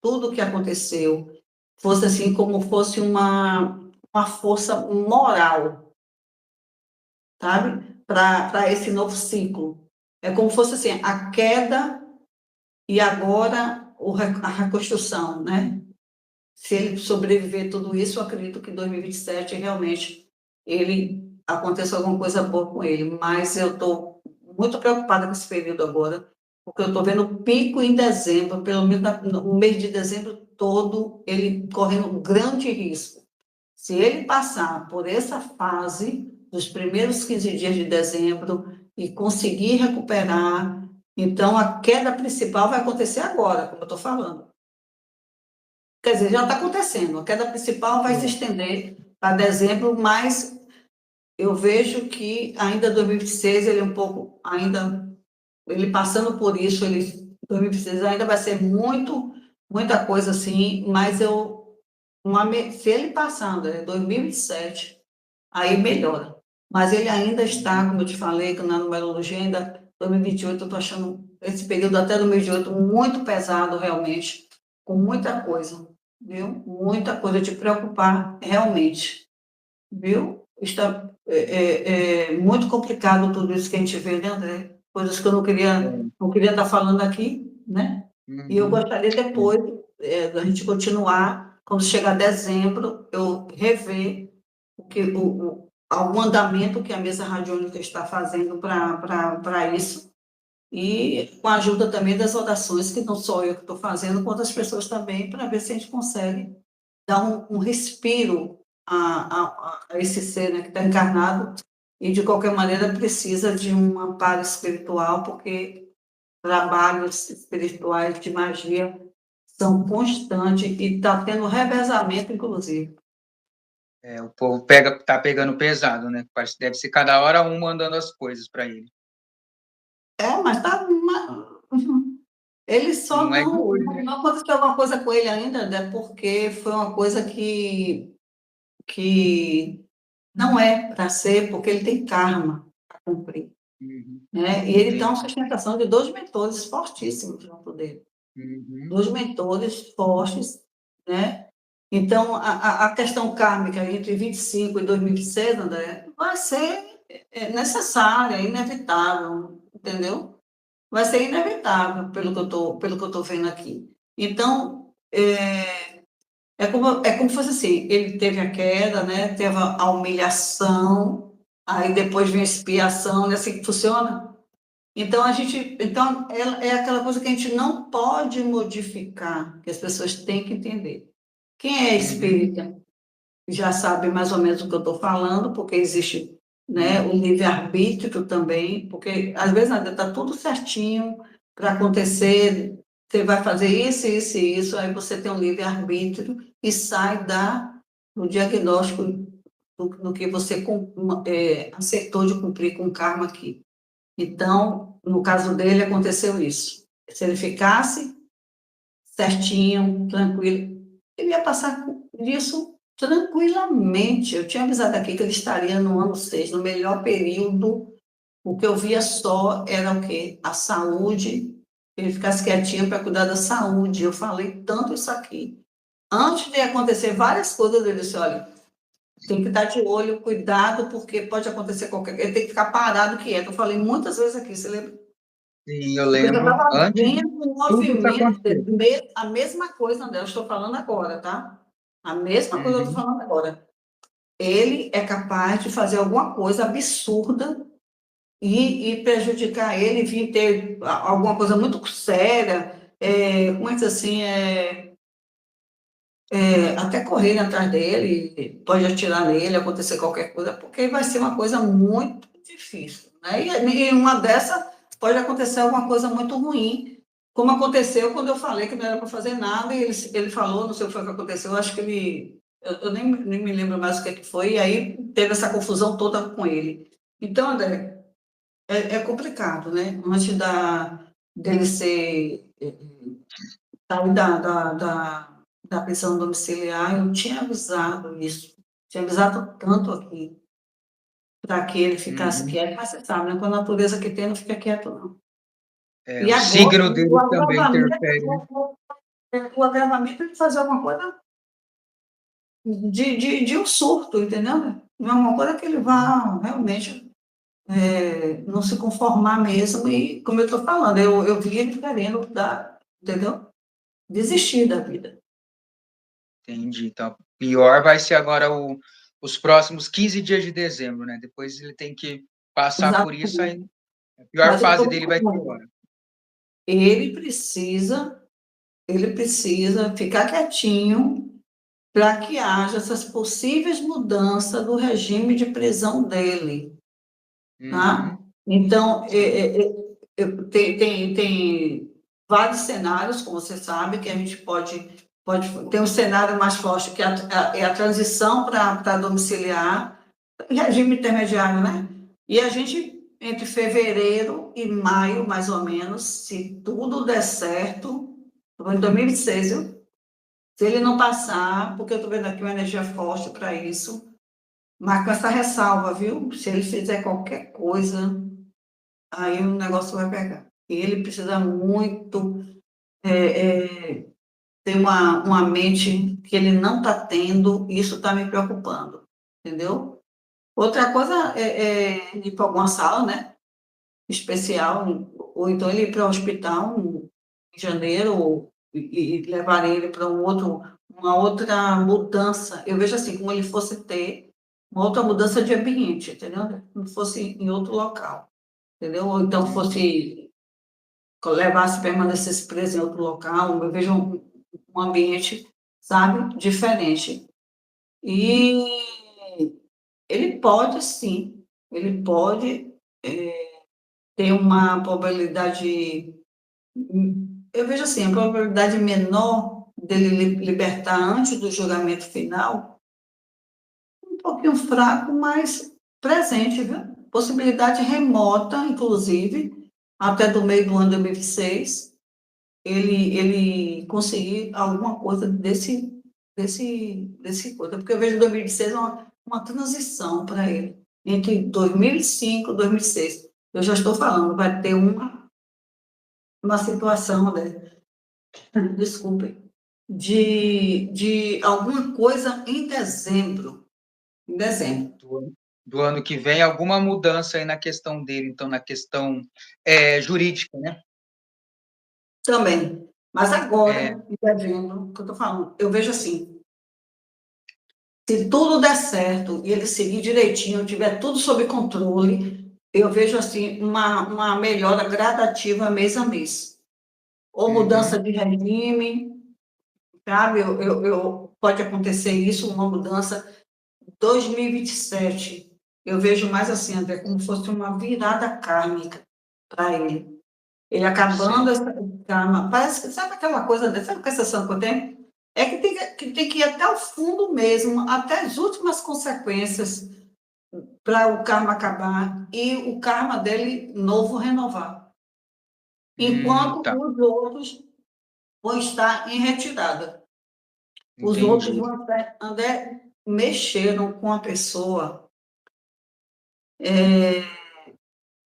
tudo que aconteceu, fosse assim, como fosse uma força moral, sabe? Para esse novo ciclo. É como fosse assim, a queda e agora a reconstrução, né? Se ele sobreviver tudo isso, eu acredito que em 2027 realmente aconteça alguma coisa boa com ele. Mas eu estou muito preocupada com esse período agora, porque eu estou vendo o pico em dezembro, pelo menos no mês de dezembro todo, ele correndo um grande risco. Se ele passar por essa fase dos primeiros 15 dias de dezembro e conseguir recuperar, então a queda principal vai acontecer agora, como eu estou falando. Quer dizer, já está acontecendo. A queda principal vai se estender para dezembro, mas eu vejo que ainda 2026 ele é um pouco, ainda ele passando por isso, 2026 ainda vai ser muita coisa assim, mas se ele passando, 2027, aí melhora. Mas ele ainda está, como eu te falei, que na numerologia ainda 2028, eu estou achando esse período até 2028 muito pesado realmente, com muita coisa, viu? Muita coisa te preocupar realmente, viu? Está muito complicado tudo isso que a gente vê, né, André? Coisas que eu não queria estar falando aqui, né? E eu gostaria depois da gente continuar, quando chegar dezembro, eu rever algum andamento que a mesa radiônica está fazendo para isso, e com a ajuda também das orações, que não sou eu que estou fazendo, com outras pessoas também, para ver se a gente consegue dar um respiro a esse ser, né, que está encarnado e, de qualquer maneira, precisa de um amparo espiritual, porque trabalhos espirituais de magia são constantes e está tendo revezamento, inclusive. O povo tá pegando pesado, né? Parece que deve ser cada hora um mandando as coisas para ele. Mas tá. Ele só Não é de hoje, né? não aconteceu alguma coisa com ele ainda, né? Porque foi uma coisa que não é para ser, porque ele tem karma para cumprir. Né? E ele tem uma sustentação de 2 mentores fortíssimos junto dele. 2 mentores fortes, né? Então, a questão kármica entre 25 e 2026, André, vai ser necessária, inevitável, entendeu? Vai ser inevitável, pelo que eu estou vendo aqui. Então, é como se fosse assim, ele teve a queda, né? Teve a humilhação, aí depois vem a expiação, não é assim que funciona? Então, é aquela coisa que a gente não pode modificar, que as pessoas têm que entender. Quem é espírita já sabe mais ou menos o que eu estou falando, porque existe, né, o livre-arbítrio também, porque às vezes está tudo certinho para acontecer, você vai fazer isso, isso e isso, aí você tem um livre-arbítrio e sai no diagnóstico do que você acertou de cumprir com o karma aqui. Então, no caso dele, aconteceu isso. Se ele ficasse certinho, tranquilo, ele ia passar disso tranquilamente. Eu tinha avisado aqui que ele estaria no ano 6, no melhor período. O que eu via só era o quê? A saúde, ele ficasse quietinho para cuidar da saúde. Eu falei tanto isso aqui. Antes de acontecer várias coisas, ele disse, olha, tem que estar de olho, cuidado, porque pode acontecer qualquer coisa. Ele tem que ficar parado, quieto. Eu falei muitas vezes aqui, você lembra? Sim, eu Porque eu já lembro, estava antes de vendo o tudo isso movimento acontecer. dele, a mesma coisa, André, eu estou falando agora, tá? A mesma coisa eu estou Uhum. falando agora. Ele é capaz de fazer alguma coisa absurda e prejudicar ele, vir ter alguma coisa muito séria, como é que diz assim, até correr atrás dele, pode atirar nele, acontecer qualquer coisa, porque vai ser uma coisa muito difícil, né? E uma dessa pode acontecer alguma coisa muito ruim, como aconteceu quando eu falei que não era para fazer nada, e ele falou, não sei o que foi que aconteceu, eu acho que eu nem me lembro mais o que foi, e aí teve essa confusão toda com ele. Então, André, é complicado, né? Antes dele ser sair da prisão domiciliar, eu tinha avisado isso, tinha avisado tanto aqui, para que ele ficasse Uhum. quieto, mas você sabe, né? Com a natureza que tem, não fica quieto, não. É, E o agora, signo dele também interfere, né? o agravamento é de fazer alguma coisa de um surto, entendeu? Não é uma coisa que ele vá realmente não se conformar mesmo, e como eu estou falando, eu vi ele querendo dar, entendeu? Desistir da vida. Entendi. Então, pior vai ser agora os próximos 15 dias de dezembro, né? Depois ele tem que passar por isso, aí Exatamente. a pior Mas eu fase estou dele vai ser falando, agora. ele precisa, ele precisa ficar quietinho para que haja essas possíveis mudanças do regime de prisão dele, tá? Uhum. Então, Sim. tem vários cenários, como você sabe, que a gente pode ter um cenário mais forte, que é a transição para domiciliar, regime intermediário, né? E a gente, entre fevereiro e maio, mais ou menos, se tudo der certo, em 2026, viu? Se ele não passar, porque eu estou vendo aqui uma energia forte para isso, mas com essa ressalva, viu? Se ele fizer qualquer coisa, aí o negócio vai pegar. E ele precisa muito ter uma mente que ele não está tendo, e isso está me preocupando, entendeu? Outra coisa é ir para alguma sala, né? Especial, ou então ele ir para o hospital em janeiro e levar ele para uma outra mudança. Eu vejo assim, como ele fosse ter uma outra mudança de ambiente, entendeu? Como fosse em outro local, entendeu? Ou então Uhum. fosse levasse, permanecesse preso em outro local. Eu vejo um ambiente, sabe, diferente. E ele pode, sim, ele pode ter uma probabilidade. Eu vejo assim, a probabilidade menor dele libertar antes do julgamento final, um pouquinho fraco, mas presente, viu? Possibilidade remota, inclusive, até do meio do ano de 2026, ele conseguir alguma coisa desse coisa, porque eu vejo 2026 uma transição para ele, entre 2005 e 2006. Eu já estou falando, vai ter uma situação, né? Desculpe, de alguma coisa em dezembro. Em dezembro. Do ano que vem, alguma mudança aí na questão dele, então, na questão jurídica, né? Também. Mas É, agora, em dezembro, o que eu estou falando, eu vejo assim, se tudo der certo e ele seguir direitinho, tiver tudo sob controle, eu vejo assim uma melhora gradativa mês a mês. Ou mudança uhum, de regime, sabe? Pode acontecer isso, uma mudança. 2027, eu vejo mais assim, André, como fosse uma virada kármica para ele. Ele acabando sim. essa karma, parece que, sabe aquela coisa, sabe que a sensação que eu tenho? É que tem que ir até o fundo mesmo, até as últimas consequências para o karma acabar e o karma dele novo renovar. Enquanto Tá, os outros vão estar em retirada. Os outros entendi. vão até mexeram com a pessoa.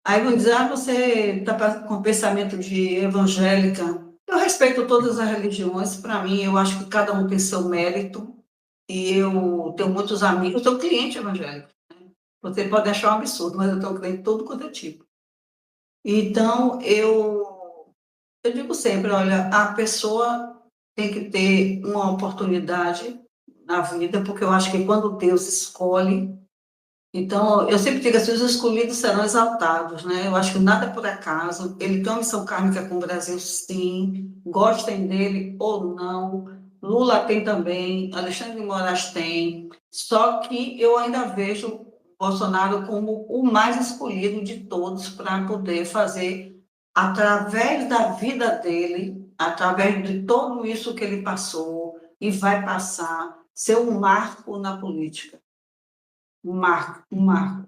Aí vão dizer, você está com pensamento de evangélica. Eu respeito todas as religiões, para mim, eu acho que cada um tem seu mérito, e eu tenho muitos amigos, eu tenho cliente evangélico. Você pode achar um absurdo, mas eu tenho cliente de todo quanto é tipo. Então, eu digo sempre, olha, a pessoa tem que ter uma oportunidade na vida, porque eu acho que quando Deus escolhe, então, eu sempre digo assim, os escolhidos serão exaltados, né? Eu acho que nada é por acaso. Ele tem uma missão kármica com o Brasil, sim. Gostem dele ou não. Lula tem também, Alexandre de Moraes tem. Só que eu ainda vejo Bolsonaro como o mais escolhido de todos para poder fazer, através da vida dele, através de tudo isso que ele passou e vai passar, ser um marco na política. Um marco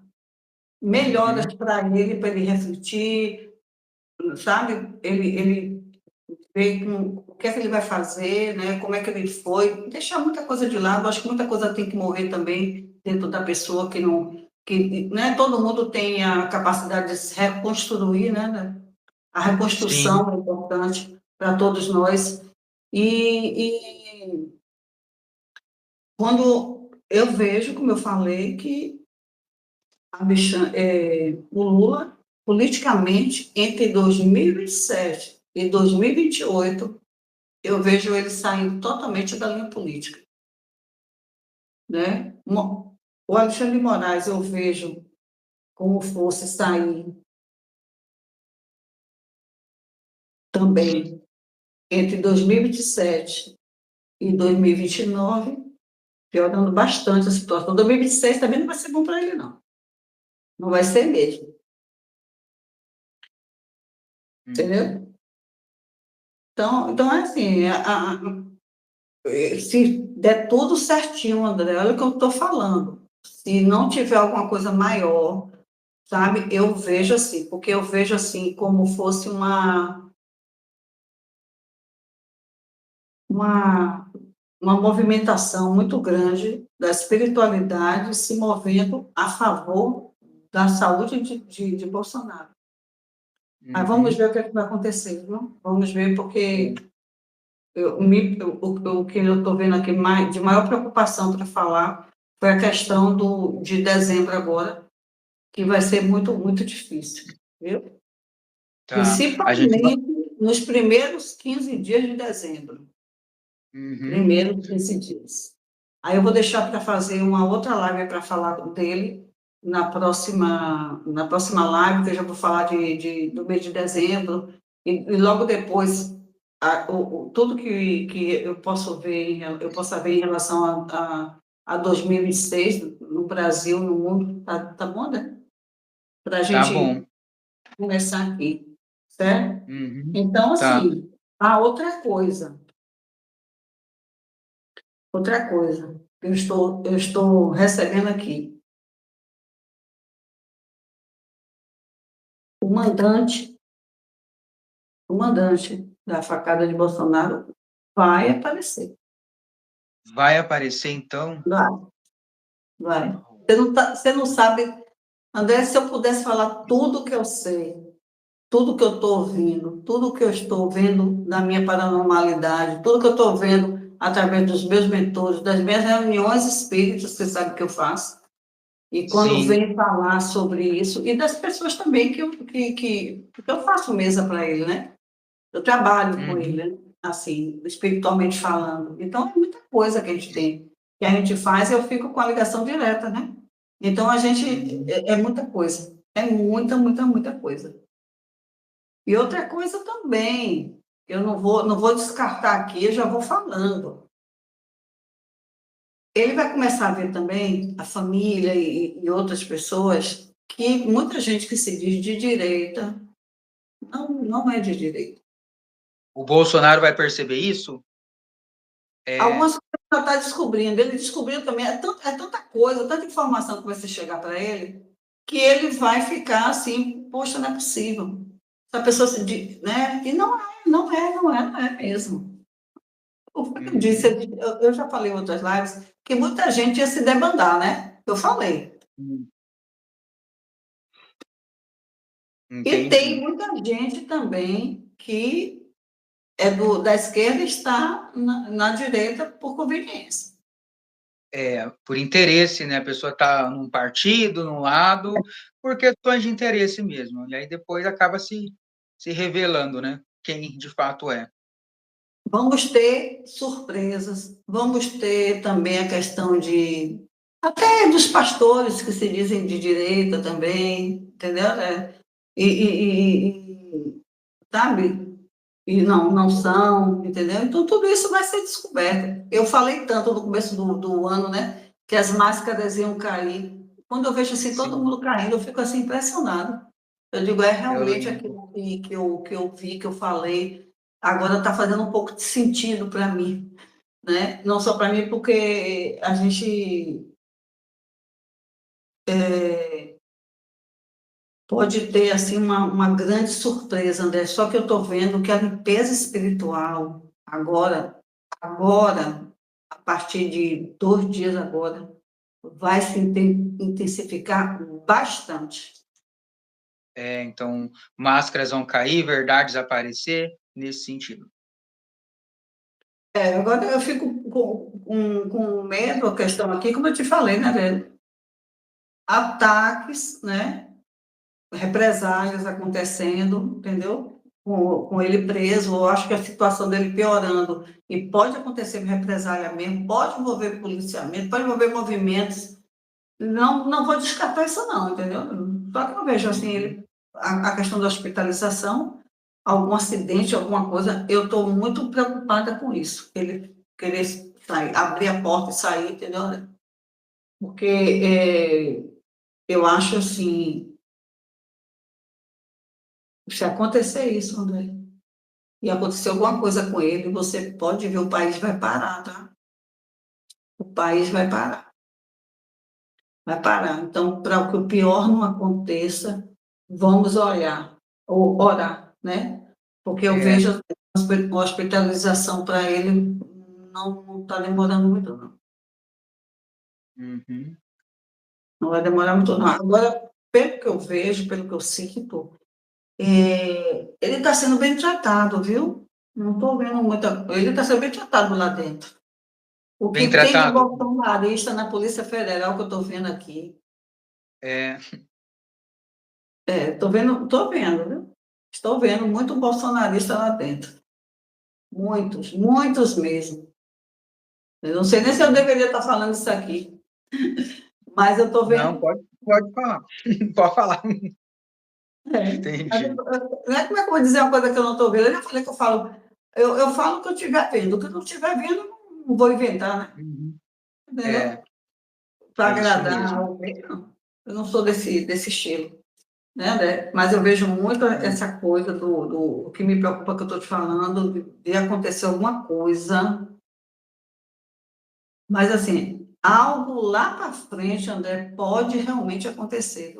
melhoras Uhum. para ele refletir, sabe? Ele ver o que é que ele vai fazer, né? Como é que ele foi, deixar muita coisa de lado. Acho que muita coisa tem que morrer também dentro da pessoa que não, que, né? Todo mundo tem a capacidade de se reconstruir, né? A Sim. reconstrução é importante para todos nós. E quando eu vejo, como eu falei, que o Lula, politicamente, entre 2007 e 2028, eu vejo ele saindo totalmente da linha política. Né? O Alexandre de Moraes, eu vejo como fosse sair também entre 2027 e 2029, piorando bastante a situação. 2026 também não vai ser bom para ele, não. Não vai ser mesmo. Uhum. Entendeu? Então é assim, se der tudo certinho, André, olha o que eu estou falando. Se não tiver alguma coisa maior, sabe, eu vejo assim, porque eu vejo assim como fosse uma, uma movimentação muito grande da espiritualidade se movendo a favor da saúde de Bolsonaro. Mas vamos Uhum. ver o que, é que vai acontecer, viu? Vamos ver, porque Sim. o que eu estou vendo aqui de maior preocupação para falar foi a questão de dezembro agora, que vai ser muito, muito difícil, viu? Tá. A gente vai. Principalmente nos primeiros 15 dias de dezembro, Uhum. primeiros 15 dias. Aí eu vou deixar para fazer uma outra live para falar dele na próxima live, que eu já vou falar do mês de dezembro, e logo depois tudo que eu posso ver, eu possa ver em relação a 2006, no Brasil, no mundo, tá bom, né? Para a Tá bom. gente começar aqui, certo? Uhum. Então, Tá. assim, a outra coisa, eu estou recebendo aqui, o mandante, o mandante da facada de Bolsonaro vai aparecer, Vai aparecer então? vai, vai. Você não sabe, André, se eu pudesse falar tudo que eu sei, tudo que eu estou ouvindo, tudo que eu estou vendo da minha paranormalidade, tudo que eu estou vendo através dos meus mentores, das minhas reuniões espíritas, você sabe que eu faço, e quando Sim. vem falar sobre isso, e das pessoas também que eu faço mesa para ele, né? Eu trabalho com Uhum. ele, né? Assim, espiritualmente falando. Então, é muita coisa que a gente tem, que a gente faz, e eu fico com a ligação direta, né? Então, a gente, Uhum. é muita coisa, é muita, muita, muita coisa. E outra coisa também, eu não vou descartar aqui, eu já vou falando. Ele vai começar a ver também a família e outras pessoas que muita gente que se diz de direita não é de direita. O Bolsonaro vai perceber isso? Algumas coisas já está descobrindo. Ele descobriu também, é tanta coisa, tanta informação que vai se chegar para ele, que ele vai ficar assim, poxa, não é possível. Se a pessoa se diz, né? E não é mesmo. Como eu disse, eu já falei em outras lives, que muita gente ia se debandar, né? Eu falei. E tem muita gente também que é da esquerda e está na direita por conveniência. Por interesse, né? A pessoa está num partido, num lado, por questões de interesse mesmo. E aí depois acaba se revelando, né? Quem de fato é. Vamos ter surpresas, vamos ter também a questão de até dos pastores que se dizem de direita também, entendeu? Sabe? E não são, entendeu? Então, tudo isso vai ser descoberto. Eu falei tanto no começo do ano, né, que as máscaras iam cair. Quando eu vejo assim, todo mundo caindo, eu fico assim impressionada. Eu digo, é realmente aquilo que eu vi, que eu falei, agora está fazendo um pouco de sentido para mim, né? Não só para mim, porque a gente pode ter assim uma grande surpresa, André. Só que eu estou vendo que a limpeza espiritual agora, a partir de 2 dias agora, vai se intensificar bastante. Então, máscaras vão cair, verdades aparecer, nesse sentido. Agora eu fico com medo, a questão aqui, como eu te falei, né, velho? Ataques, né? Represálias acontecendo, entendeu? Com ele preso, eu acho que a situação dele piorando, e pode acontecer represália mesmo, pode envolver policiamento, pode envolver movimentos, não vou descartar isso não, entendeu? Só que eu vejo assim, a questão da hospitalização, algum acidente, alguma coisa, eu estou muito preocupada com isso, ele querer sair, abrir a porta e sair, entendeu? Porque eu acho assim, se acontecer isso, André, e acontecer alguma coisa com ele, você pode ver, o país vai parar, tá? O país vai parar. Vai parar. Então, para que o pior não aconteça, vamos orar, né? Porque eu vejo a hospitalização para ele não está demorando muito, não. Não vai demorar muito, não. Agora, pelo que eu vejo, pelo que eu sinto, ele está sendo bem tratado, viu? Não estou vendo muita. Ele está sendo bem tratado lá dentro. O Bem que tem de tratado. bolsonarista na Polícia Federal que eu estou vendo aqui. Estou vendo, viu? Estou vendo muito bolsonarista lá dentro. Muitos mesmo. Eu não sei nem se eu deveria estar falando isso aqui, mas eu estou vendo. Não, pode falar. Pode falar. Entendi. Entendi. Não é como é que eu vou dizer uma coisa que eu não estou vendo? Eu já falei que eu falo. Eu falo o que eu estiver vendo. O que eu não estiver vendo, não vou inventar, né? Entendeu? Para Isso agradar mesmo. alguém, não. Eu não sou desse estilo. Né? Mas eu vejo muito essa coisa do que me preocupa, que eu estou te falando, de acontecer alguma coisa. Mas, assim, algo lá para frente, André, pode realmente acontecer.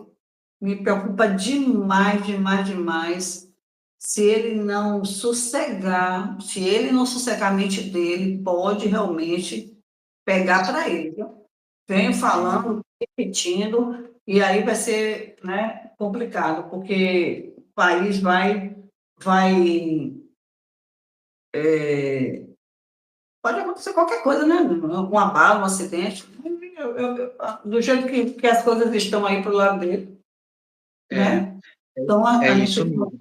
Me preocupa demais, demais, demais. Se ele não sossegar, a mente dele, pode realmente pegar para ele. Viu? Venho falando, repetindo, e aí vai ser, né, complicado, porque o país vai pode acontecer qualquer coisa, né? Um abalo, um acidente. Do jeito que as coisas estão aí para o lado dele, né? Então, a Isso gente mesmo.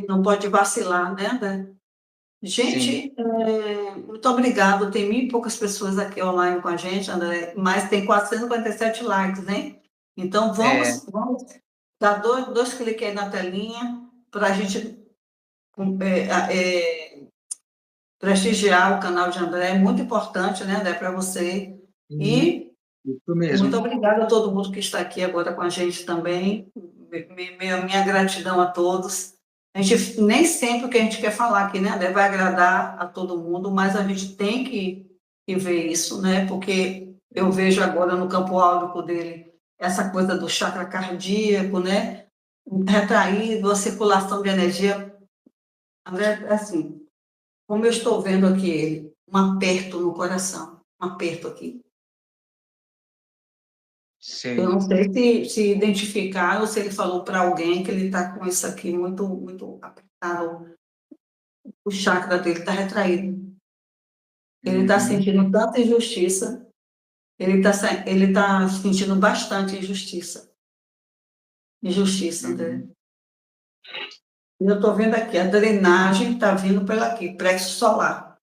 não pode vacilar, né? Sim. Gente, muito obrigado. Tem 1.000 e poucas pessoas aqui online com a gente, André, mas tem 447 likes, hein? Então, vamos dar dois cliques aí na telinha para a gente prestigiar o canal de André. É muito importante, né, André, para você. E Isso mesmo. muito obrigada a todo mundo que está aqui agora com a gente também. Minha gratidão a todos. A gente nem sempre o que a gente quer falar aqui, né, André, vai agradar a todo mundo, mas a gente tem que que vê isso, né? Porque eu vejo agora no campo áurico dele essa coisa do chakra cardíaco, né? Retraído, a circulação de energia. André, assim, como eu estou vendo aqui ele, um aperto no coração, um aperto aqui. Eu Sei. não sei se identificar ou se ele falou para alguém que ele está com isso aqui muito, muito apertado, o chakra dele está retraído. Ele está Uhum. sentindo tanta injustiça, ele tá sentindo bastante injustiça. Injustiça, André. Uhum. E eu estou vendo aqui, a drenagem está vindo pela aqui, plexo solar.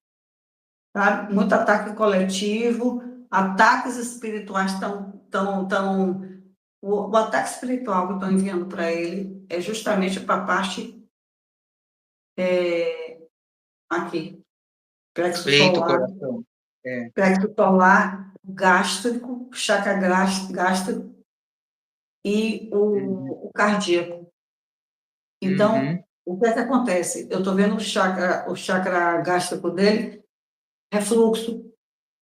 Tá? Muito ataque coletivo, ataques espirituais estão. O ataque espiritual que estão enviando para ele é justamente para a parte aqui, plexo Peito, solar, coração. É. plexo solar gástrico, chakra gástrico e Uhum. o cardíaco. Uhum. Então, o que é que acontece? Eu estou vendo o chakra gástrico dele, refluxo,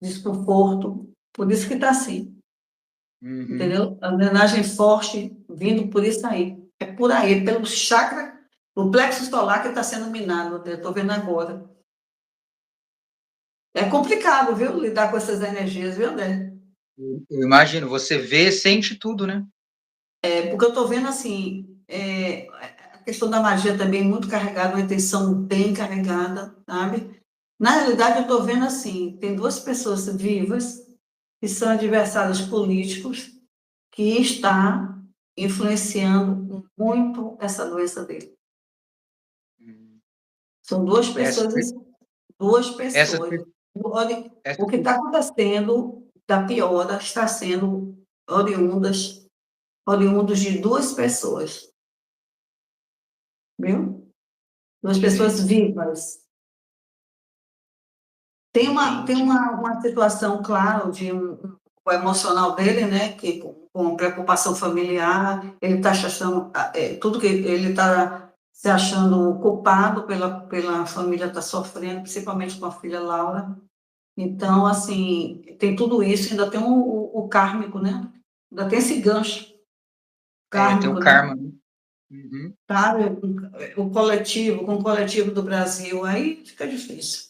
desconforto, por isso que está assim, Uhum. entendeu? A drenagem forte vindo por isso aí. É por aí, pelo chakra, o plexo solar que está sendo minado, eu estou vendo agora. É complicado, viu, lidar com essas energias, viu, André? Eu imagino, você vê, sente tudo, né? É porque eu estou vendo assim, a questão da magia também muito carregada, uma intenção bem carregada, sabe? Na realidade, eu estou vendo assim, tem duas pessoas vivas que são adversários políticos que está influenciando muito essa doença dele. Uhum. São duas Essa, pessoas, duas essa, pessoas. Olha, o essa, que está acontecendo da piora está sendo oriundos de duas pessoas, viu? Duas pessoas sei, vivas. Tem entendi. uma situação, claro, o emocional dele, né, que com preocupação familiar, ele está achando, tudo que ele está se achando culpado pela família estar sofrendo, principalmente com a filha Laura. Então, assim, tem tudo isso, ainda tem o kármico, né? Ainda tem esse gancho É, tem o kármico, né? karma, né? Uhum. Sabe? O coletivo, com o coletivo do Brasil, aí fica difícil.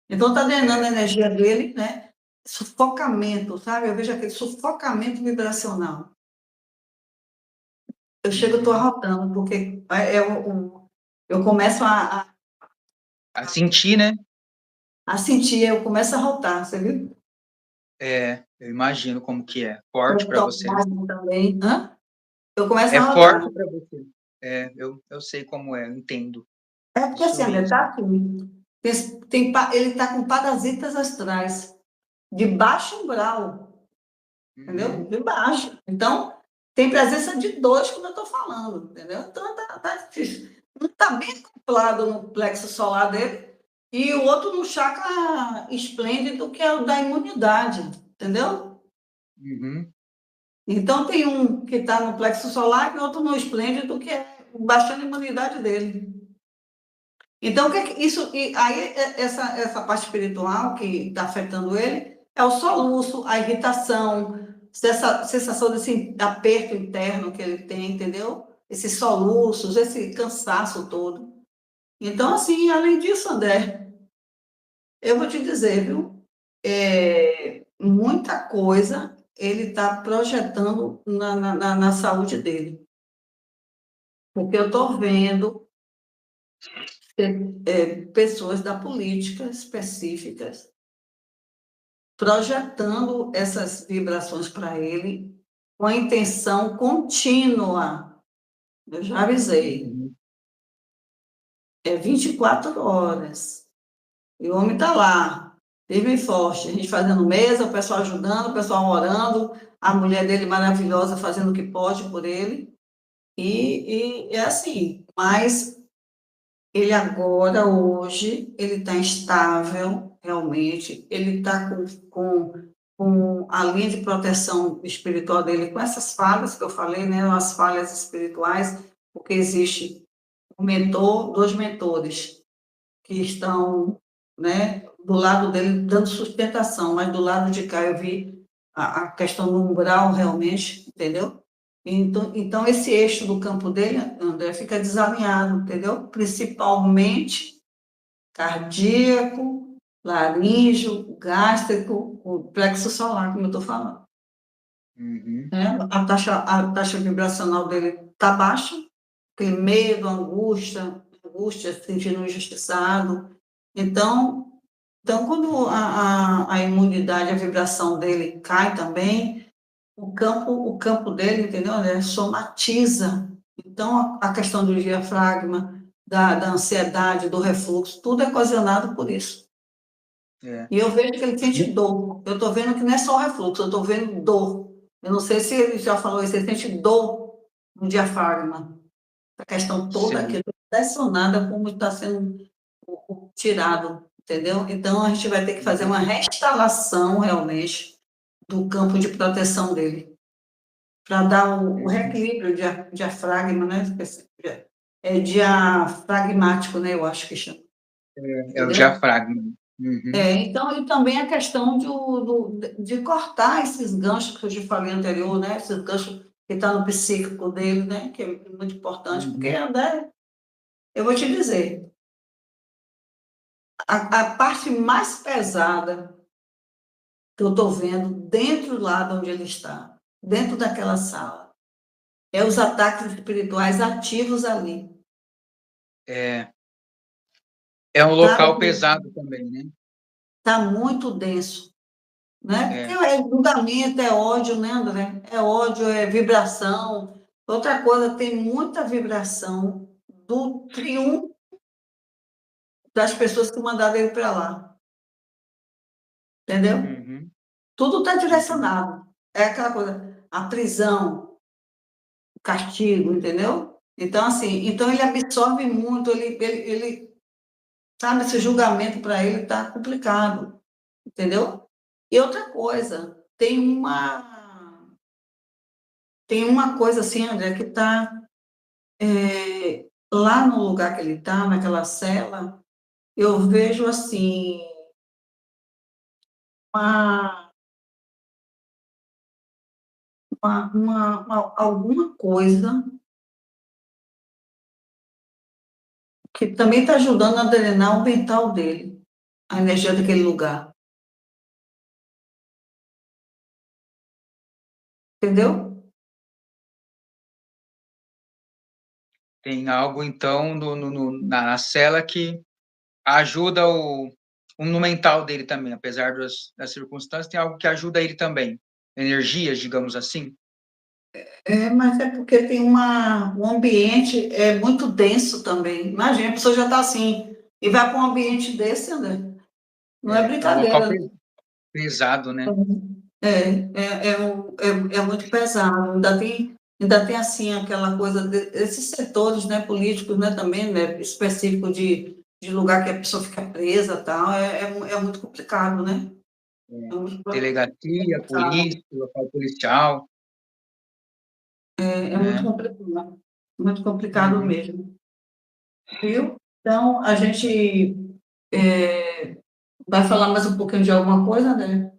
Então, está drenando a É. energia dele, né? Sufocamento, sabe? Eu vejo aquele sufocamento vibracional. Eu chego, estou Uhum. arrotando, porque eu começo A sentir, né? a sentir, eu começo a arrotar, você viu? É, eu imagino como que é. Forte Eu para toco você, né? mais também. Hã? Eu começo É a arrotar. forte para você. É, eu sei como é, eu entendo. É porque Isso assim, André, mesmo. tá assim, ele está com parasitas astrais de baixo grau, entendeu? Uhum. De baixo. Então, tem presença de dois, como eu estou falando, entendeu? Então, tá difícil. Um está bem acoplado no plexo solar dele e o outro no chakra esplêndido, que é o da imunidade, entendeu? Uhum. Então, tem um que está no plexo solar e outro no esplêndido, que é baixando a imunidade dele. Então, o que é que isso, e aí essa parte espiritual que está afetando ele é o soluço, a irritação, essa sensação desse aperto interno que ele tem, entendeu? Esses soluços, esse cansaço todo. Então, assim, além disso, André, eu vou te dizer, viu? Muita coisa ele está projetando na saúde dele. Porque eu estou vendo pessoas da política específicas projetando essas vibrações para ele com a intenção contínua. Eu já avisei, Uhum. é 24 horas. E o homem está lá, firme e forte, a gente fazendo mesa, o pessoal ajudando, o pessoal orando, a mulher dele maravilhosa fazendo o que pode por ele. E é assim, mas ele agora, hoje, ele está instável, realmente, ele está com a linha de proteção espiritual dele, com essas falhas que eu falei, né, as falhas espirituais, porque existe um mentor, dois mentores que estão né, do lado dele dando sustentação, mas do lado de cá eu vi a questão do umbral realmente, entendeu? Então esse eixo do campo dele, André, fica desalinhado, entendeu? Principalmente cardíaco, laríngeo, gástrico, o plexo solar, como eu estou falando. Uhum. A taxa vibracional dele está baixa, tem medo, angústia, se sentindo injustiçado. Então quando a imunidade, a vibração dele cai também, o campo dele, entendeu? Né, somatiza. Então, a questão do diafragma, da ansiedade, do refluxo, tudo é ocasionado por isso. E eu vejo que ele sente dor. Eu estou vendo que não é só o refluxo, eu estou vendo dor. Eu não sei se ele já falou isso, ele sente dor no diafragma. A questão toda aqui, impressionada como está sendo tirado, entendeu? Então, a gente vai ter que fazer uma restauração, realmente, do campo de proteção dele, para dar o reequilíbrio diafragma, né? É diafragmático, né? Eu acho que chama. É o diafragma. Uhum. Então, e também a questão de cortar esses ganchos que eu te falei anterior, né? Esses ganchos que estão no psíquico dele, né? Que é muito importante, porque André, eu vou te dizer, a parte mais pesada que eu estou vendo dentro lá de onde ele está, dentro daquela sala, é os ataques espirituais ativos ali. É um local pesado também, né? Está muito denso, né? Porque é julgamento, é ódio, né, André? É ódio, é vibração. Outra coisa, tem muita vibração do triunfo das pessoas que mandaram ele para lá. Entendeu? Uhum. Tudo está direcionado. É aquela coisa, a prisão, o castigo, entendeu? Então, assim, então ele absorve muito, ele sabe, esse julgamento para ele está complicado, entendeu? E outra coisa, tem uma coisa assim, André, que está lá no lugar que ele está, naquela cela, eu vejo assim alguma coisa que também está ajudando a drenar o mental dele, a energia daquele lugar. Entendeu? Tem algo, então, na cela que ajuda no mental dele também, apesar das circunstâncias, tem algo que ajuda ele também. Energias, digamos assim. Mas é porque tem um ambiente muito denso também. Imagina, a pessoa já está assim, e vai para um ambiente desse, André. Não é É um local brincadeira. pesado, né? É muito pesado. Ainda tem assim, aquela coisa desses setores, né, políticos, né, também, né, específico de lugar que a pessoa fica presa, tal, é muito complicado, né? Delegacia, polícia, local policial. Muito complicado mesmo. Viu? Então, a gente vai falar mais um pouquinho de alguma coisa, né?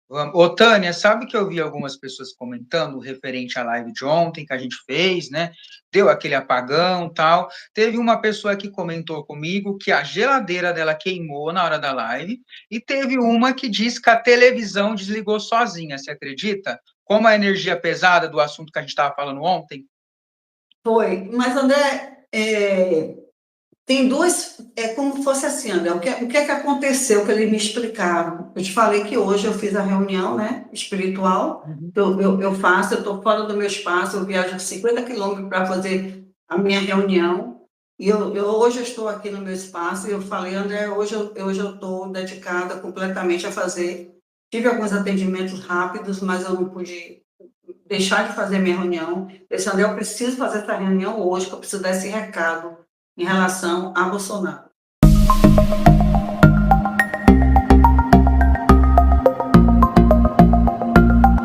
Ô, Tânia, sabe que eu vi algumas pessoas comentando referente à live de ontem que a gente fez, né? Deu aquele apagão e tal. Teve uma pessoa que comentou comigo que a geladeira dela queimou na hora da live e teve uma que disse que a televisão desligou sozinha, você acredita? Como a energia pesada do assunto que a gente estava falando ontem. Foi. Mas, André, tem duas, como se fosse assim, André, o que é que aconteceu que eles me explicaram? Eu te falei que hoje eu fiz a reunião, né, espiritual, eu faço, eu estou fora do meu espaço, eu viajo 50 quilômetros para fazer a minha reunião, e hoje eu estou aqui no meu espaço, e eu falei, André, hoje eu estou dedicada completamente a fazer, tive alguns atendimentos rápidos, mas eu não pude deixar de fazer minha reunião. Eu disse, André, eu preciso fazer essa reunião hoje, que eu preciso dar esse recado em relação a Bolsonaro.